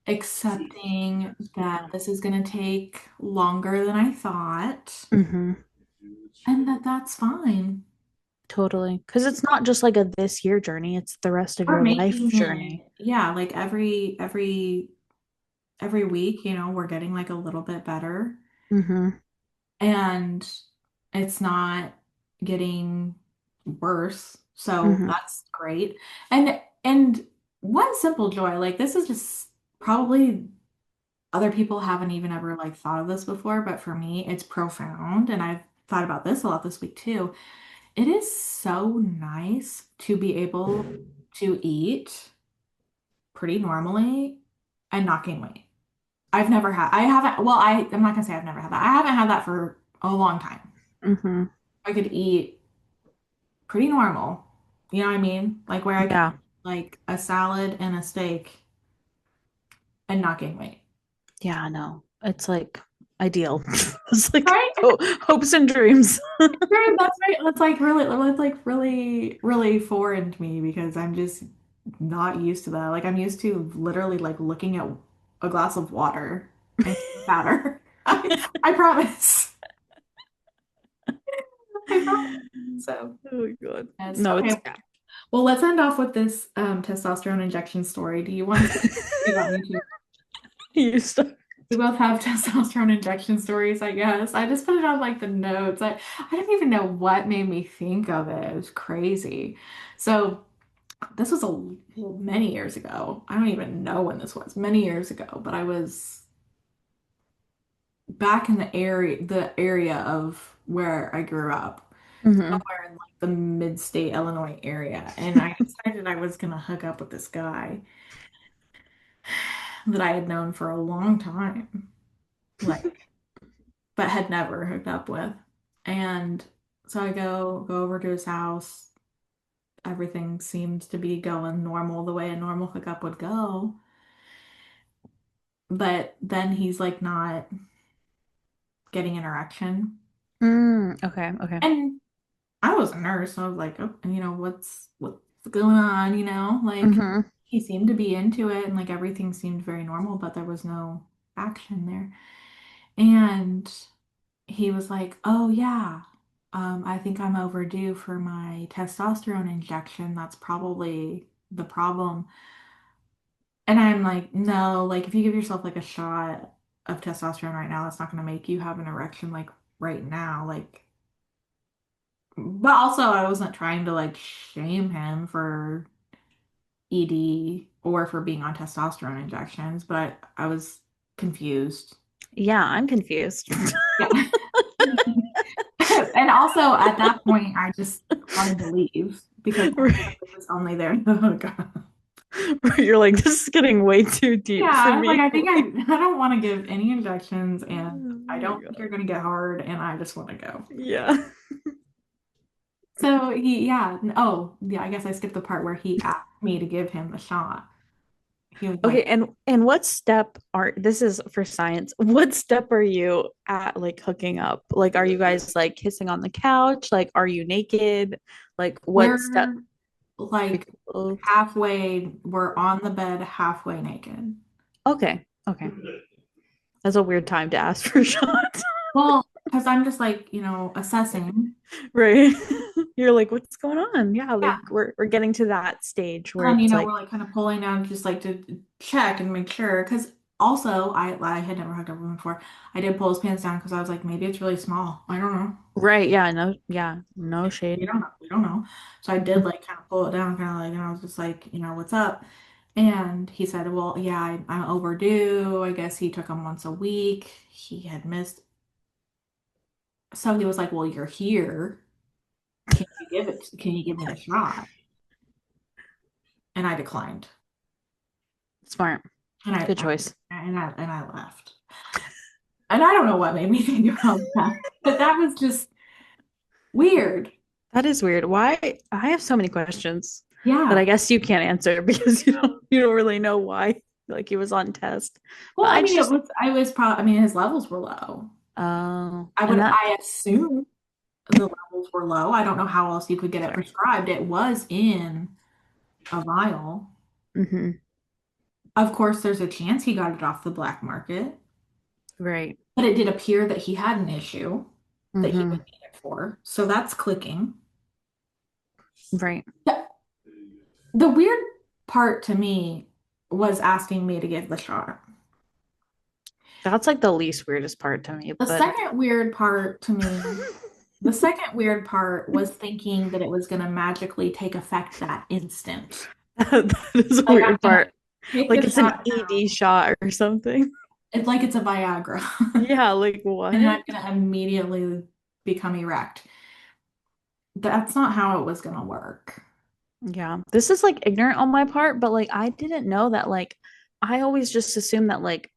accepting that this is going to take longer than I thought mhm, and that that's fine. totally. Because it's not just like a this year journey, it's the rest of We're your life making journey. it, yeah, like every week, we're getting like a little bit better Mm-hmm. and it's not getting worse. So Mm-hmm. that's great. And one simple joy, like this is just probably other people haven't even ever like thought of this before, but for me, it's profound. And I've thought about this a lot this week too. It is so nice to be able to eat pretty normally and not gain weight. I haven't, well, I'm not gonna say I've never had that. I haven't had that for a long time. Mm-hmm. I could eat pretty normal. You know what I mean? Like where I could Yeah. eat like a salad and a steak and not gain weight. Yeah, no. It's like ideal. It's like Right? hopes and dreams. Right, that's right. That's like really, really foreign to me because I'm just not used to that. Like I'm used to literally like looking at a glass of water and powder. I promise. I promise. So, Oh my God. yes. No, it's Okay. Well, let's end off with this testosterone injection story. Do you want to? Do you want me to? you stuff. We both have testosterone injection stories, I guess. I just put it on like the notes. I didn't even know what made me think of it. It was crazy. So this was many years ago. I don't even know when this was, many years ago, but I was back in the area of where I grew up, Mm-hmm. somewhere in like the mid-state Illinois area. And I decided I was gonna hook up with this guy that I had known for a long time. Like but had never hooked up with. And so I go over to his house. Everything seems to be going normal the way a normal hookup would go. But then he's like not getting an erection. Okay, okay. And I was a nurse, so I was like, oh, what's going on, Like Mm-hmm. he seemed to be into it and like everything seemed very normal, but there was no action there. And he was like, "Oh yeah, I think I'm overdue for my testosterone injection. That's probably the problem." And I'm like, no, like if you give yourself like a shot of testosterone right now, it's not going to make you have an erection like right now. Like, but also I wasn't trying to like shame him for ED or for being on testosterone injections, but I was confused. Yeah, I'm confused. Yeah. And also at that point, I just wanted to leave because I Right. was only there to hook up. You're like, this is getting way too Yeah, deep for I was like, me. I think I don't want to give any injections, and Oh I my don't think you're God. going to get hard, and I just want to go. Yeah. So oh, yeah, I guess I skipped the part where he asked me to give him the shot. He was Okay, like, and what step are this is for science. What step are you at like hooking up? Like are you guys like kissing on the couch? Like are you naked? Like what step we're like are you we're on the bed halfway naked. Okay. Okay. That's a weird time to ask for shots. Well, because I'm just like, assessing. Right. You're like, what's going on? Yeah, Yeah. like we're getting to that stage where And then, it's we're like, like kind of pulling down just like to check and make sure. Because also, I had never hugged a woman before. I did pull his pants down because I was like, maybe it's really small. I don't know. right, yeah, no We shade. don't know. We don't know. So I did like kind of pull it down, kind of like, and I was just like, what's up? And he said, well, yeah, I'm overdue. I guess he took him once a week. He had missed. So he was like, well, you're here. Can you give me the shot? And I declined. Smart. And Good choice. I left. And I don't know what made me think about that, but that was just weird. That is weird. Why? I have so many questions that I Yeah. guess you can't answer because you don't really know why like he was on test. Well, But I I mean, just I was probably, I mean, his levels were low. and that I assume the levels were low. I don't know how else you could get it sorry. prescribed. It was in a vial. Hmm. Of course, there's a chance he got it off the black market, Right. but it did appear that he had an issue that he would Hmm. need it for. So that's clicking. Right. The, the weird part to me was asking me to give the shot. That's like the least weirdest part to me, The but second weird part to me, the second weird part was thinking that it was going to magically take effect that instant. that is a Like I'm weird going to part. take Like the it's an shot ED now. shot or something. It's like it's a Viagra. Yeah, like And what? I'm going to immediately become erect. That's not how it was going to work. Yeah. This is like ignorant on my part, but like I didn't know that like I always just assumed that like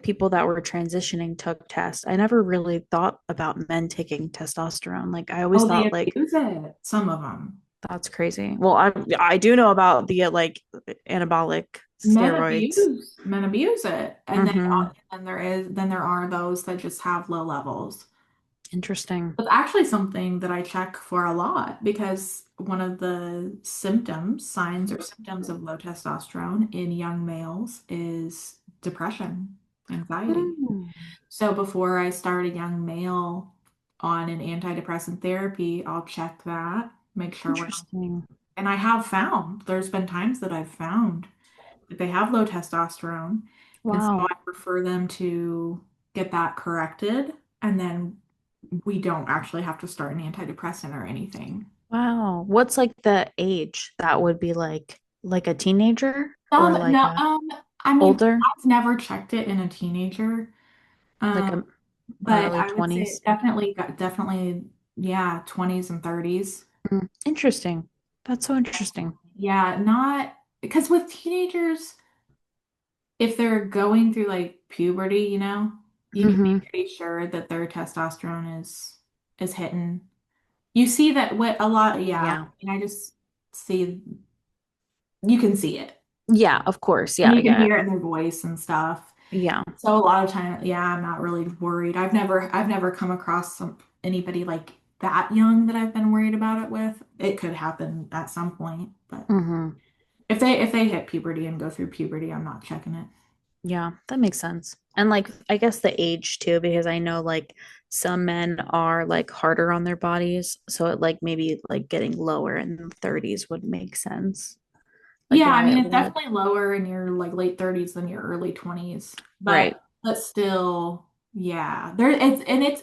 people that were transitioning took tests. I never really thought about men taking testosterone. Like I always Oh, they thought like abuse it. Some of them. that's crazy. Well, I do know about the like anabolic steroids. Men abuse it. Mm-hmm. Then there are those that just have low levels. Interesting. It's actually something that I check for a lot because one of the signs or symptoms of low testosterone in young males is depression, anxiety. Hmm. So before I start a young male on an antidepressant therapy, I'll check that, make sure Interesting. and I have found, there's been times that I've found that they have low testosterone. And so Wow. I prefer them to get that corrected. And then we don't actually have to start an antidepressant or anything. Wow. What's like the age that would be like a teenager or like No, a I mean, older, I've never checked it in a teenager. like Um, a but early I would say 20s? definitely, yeah, 20s and 30s. Mm, interesting. That's so interesting. Yeah, not because with teenagers, if they're going through like puberty, you can be Hmm. pretty sure that their testosterone is hitting. You see that with a lot, yeah. Yeah. And I just see you can see it. Yeah, of course. And Yeah, you can yeah. hear it in their voice and stuff. Yeah. So a lot of time, yeah, I'm not really worried. I've never come across anybody like that young that I've been worried about it with. It could happen at some point, but Hmm. if they hit puberty and go through puberty, I'm not checking it. Yeah, that makes sense. And like I guess the age too, because I know like some men are like harder on their bodies. So it like maybe like getting lower in the 30s would make sense. a Yeah, I mean diet it's would. definitely lower in your like late 30s than your early 20s. Right. But still, yeah. There it's and it's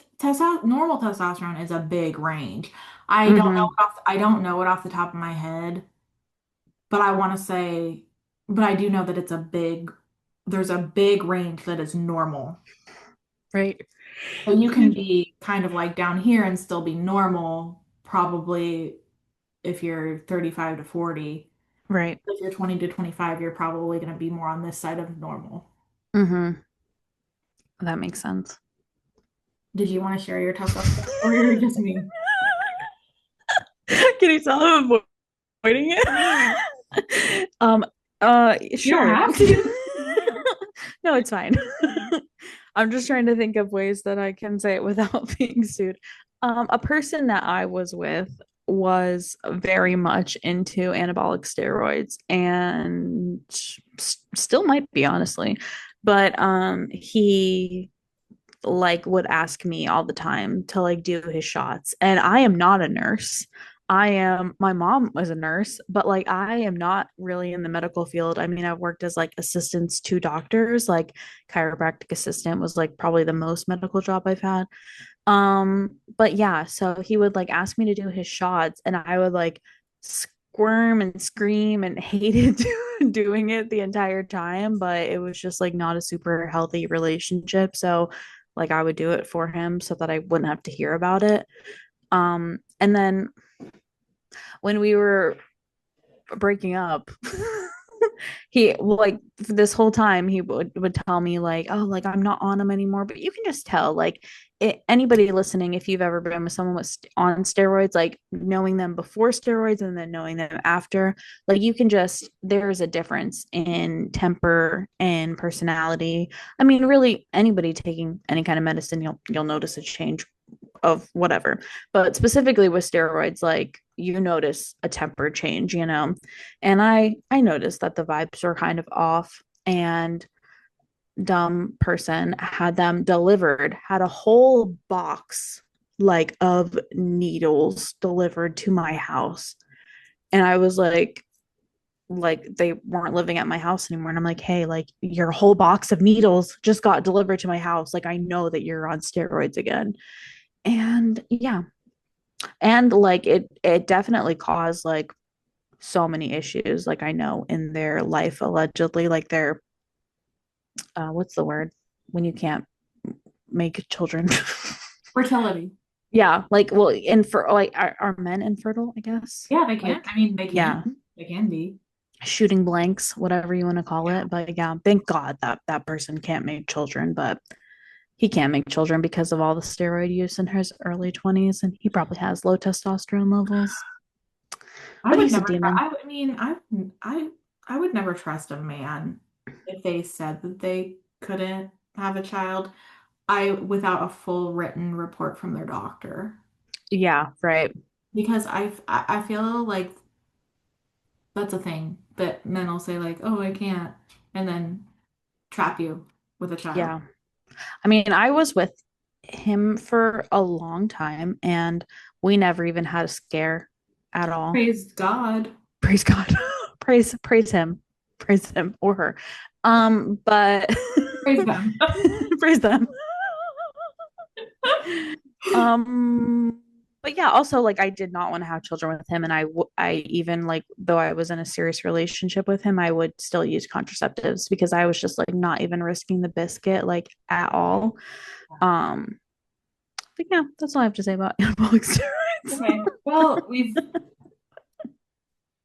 normal testosterone is a big range. Mm-hmm. I don't know it off the top of my head, but I want to say but I do know that there's a big range that is normal. Right. So you can be kind of like down here and still be normal, probably if you're 35 to 40. Right. If you're 20 to 25, you're probably going to be more on this side of normal. Mm-hmm. That makes sense. Did you want to share your testosterone story or just me? Can you tell I'm avoiding it? You don't Sure. have to. No, it's fine. I'm just trying to think of ways that I can say it without being sued. A person that I was with was very much into anabolic steroids and still might be, honestly. But he like would ask me all the time to like do his shots. And I am not a nurse. My mom was a nurse, but like I am not really in the medical field. I mean, I've worked as like assistants to doctors, like chiropractic assistant was like probably the most medical job I've had. But yeah, so he would like ask me to do his shots and I would like squirm and scream and hated doing it the entire time, but it was just like not a super healthy relationship. So like I would do it for him so that I wouldn't have to hear about it. And then when we were breaking up, he like this whole time he would tell me like, oh, like I'm not on him anymore, but you can just tell like anybody listening, if you've ever been with someone with on steroids, like knowing them before steroids and then knowing them after, like you can just there's a difference in temper and personality. I mean, really anybody taking any kind of medicine, you'll notice a change of whatever. But specifically with steroids, like you notice a temper change, you know. And I noticed that the vibes were kind of off and dumb person had them delivered, had a whole box like of needles delivered to my house. And I was like they weren't living at my house anymore. And I'm like, hey, like your whole box of needles just got delivered to my house. Like I know that you're on steroids again. And yeah, and like it definitely caused like so many issues like I know in their life allegedly like their what's the word when you can't make children. Fertility. Yeah, like well like are men infertile, I guess, Yeah, they can. like I mean, they yeah, can. They can be. shooting blanks, whatever you want to call Yeah. it. But yeah, thank God that that person can't make children, but he can't make children because of all the steroid use in his early 20s and he probably has low testosterone levels, I but would he's a never try. demon. I mean, I would never trust a man if they said that they couldn't have a child. I without a full written report from their doctor Yeah, right. because I feel like that's a thing that men will say like, "Oh, I can't," and then trap you with a child. Yeah. I mean, I was with him for a long time and we never even had a scare at all. Praise God. Praise God. Praise him. Praise him or her. But Praise them. praise them. Um but yeah, also like I did not want to have children with him and I even like though I was in a serious relationship with him, I would still use contraceptives because I was just like not even risking the biscuit like at all. Um But yeah, that's all I have to say about anabolic steroids. Okay. Well,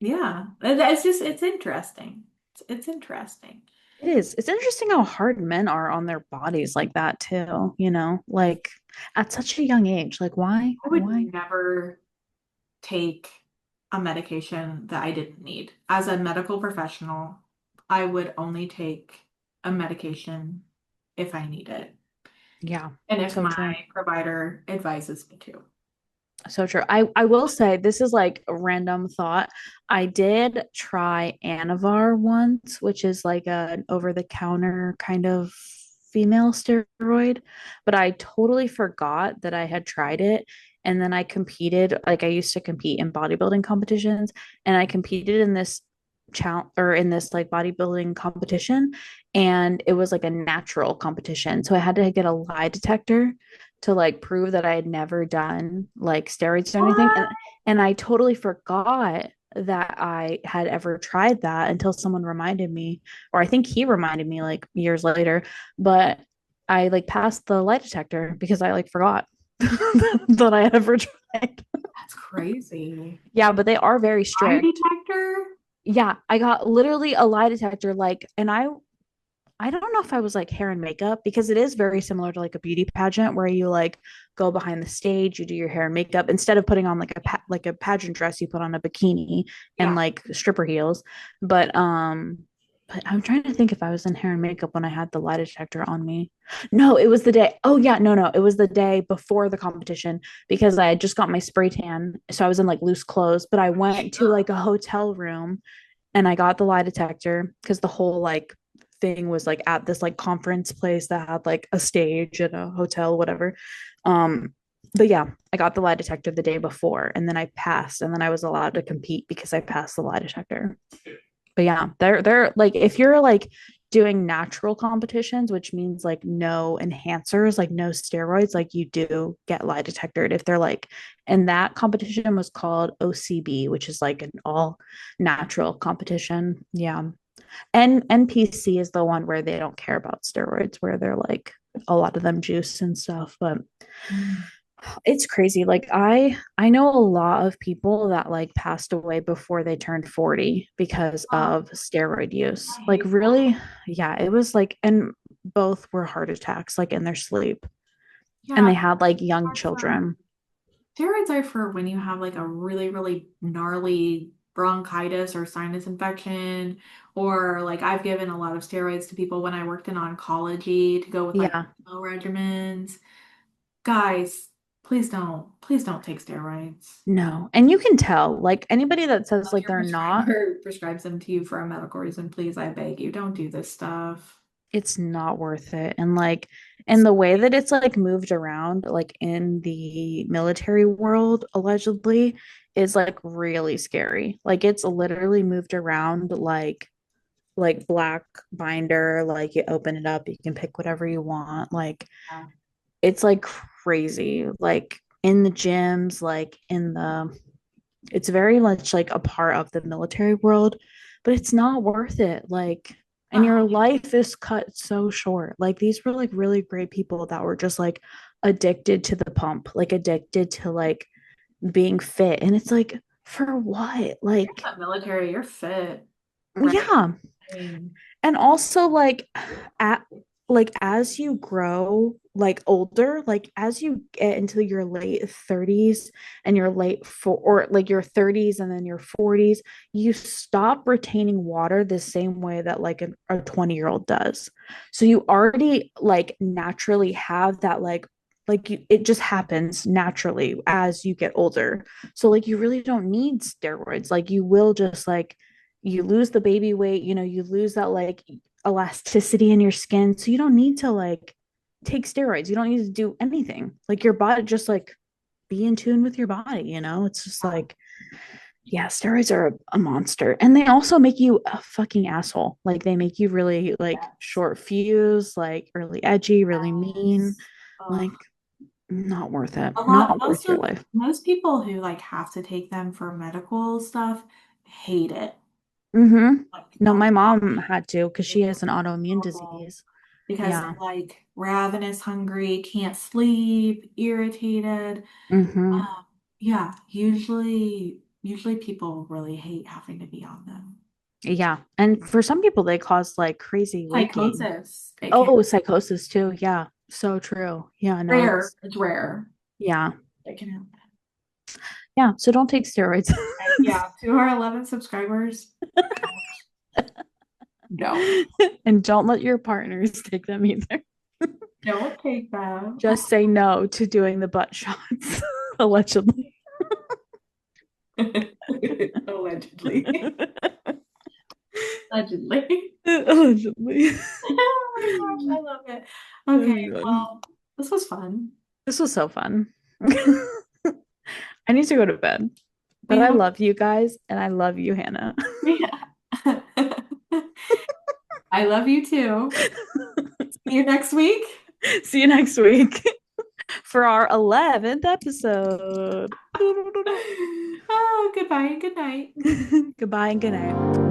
yeah. It's just it's interesting. It's interesting. It is. It's interesting how hard men are on their bodies like that too, you know, like at such a young age. Like why? I would Why? never take a medication that I didn't need. As a medical professional, I would only take a medication if I need it Yeah, and if so my true. provider advises me to. So true. I will say this is like a random thought. I did try Anavar once, which is like an over-the-counter kind of female steroid, but I totally forgot that I had tried it. And then I competed, like I used to compete in bodybuilding competitions, and I competed in this challenge or in this like bodybuilding competition, and it was like a natural competition. So I had to get a lie detector to like prove that I had never done like steroids or anything. What? And I totally forgot that I had ever tried that until someone reminded me, or I think he reminded me like years later. But I like passed the lie detector because I like forgot that I had ever tried. That's crazy. Yeah, but they are very Lie strict. detector? Yeah, I got literally a lie detector like, and I don't know if I was like hair and makeup because it is very similar to like a beauty pageant where you like go behind the stage, you do your hair and makeup instead of putting on like like a pageant dress, you put on a bikini and Yeah. like stripper heels. But but I'm trying to think if I was in hair and makeup when I had the lie detector on me. No, it was the day. Oh yeah, no, it was the day before the competition because I had just got my spray tan, so I was in like loose clothes. But I went to like a hotel room and I got the lie detector because the whole like thing was like at this like conference place that had like a stage and a hotel, whatever. Um, but yeah, I got the lie detector the day before and then I passed and then I was allowed to compete because I passed the lie detector. But yeah, they're like if you're like doing natural competitions, which means like no enhancers, like no steroids, like you do get lie detectored if they're like, and that competition was called OCB, which is like an all natural competition. Yeah. And NPC is the one where they don't care about steroids, where they're like a lot of them juice and stuff. But Mm. it's crazy. Like I know a lot of people that like passed away before they turned 40 because Oh, of steroid use. I Like hate that. really, yeah, it was like and both were heart attacks like in their sleep. And Yeah, they had like young are for children. steroids are for when you have like a really, really gnarly bronchitis or sinus infection, or like I've given a lot of steroids to people when I worked in oncology to go with like Yeah. chemo regimens. Guys, please don't take steroids. No. And you can tell like anybody that says Unless like your they're not, prescriber prescribes them to you for a medical reason, please, I beg you, don't do this stuff. it's not worth it. And like, and the way that it's like moved around, like in the military world, allegedly, is like really scary. Like it's literally moved around like black binder, like you open it up, you can pick whatever you want. Like Yeah. it's like crazy. Like in the gyms, like in the it's very much like a part of the military world, but it's not worth it. Like, and your life is cut so short. Like, these were like really great people that were just like addicted to the pump, like addicted to like being fit. And it's like, for what? You're Like, in the military, you're fit, right? yeah, I mean, and also at like as you grow like older, like as you get into your late 30s and your late for or like your 30s and then your 40s, you stop retaining water the same way that like a 20-year-old does. So you already like naturally have that like you, it just happens naturally as you get older. So like you really don't need steroids. Like you will just like you lose the baby weight, you know, you lose that like elasticity in your skin. So you don't need to like take steroids. You don't need to do anything. Like your body just like be in tune with your body, you know? It's just like, yeah, steroids are a monster. And they also make you a fucking asshole. Like they make you really like yes. short fuse, like really edgy, really mean. Yes. Ugh. Like not worth it. A lot, Not worth your life. most people who like have to take them for medical stuff hate it. Mm-hmm. Like No, the my mom lobby had to because she is has an autoimmune horrible disease. because they're Yeah. like ravenous, hungry, can't sleep, irritated. Mm-hmm. Um, yeah, usually people really hate having to be on them. Yeah. And for some people, they cause like crazy weight gain. Psychosis, it can Oh, psychosis too. Yeah. So true. Yeah. No, rare. It's rare. yeah. It can happen. Yeah. So don't take steroids. And yeah, to our 11 subscribers, don't. And don't let your partners take them either. Don't take them. Just say no to doing the butt shots, allegedly. Allegedly. Allegedly. Allegedly. Oh my gosh, I love it. Oh Okay, my God. well, this was fun. This was so fun. I need to go to bed, but I Yeah, love you guys and I love you, Hannah. yeah. I love you too. See you next week. See you next week for our 11th episode. Oh, goodbye and good night. Goodbye and good night.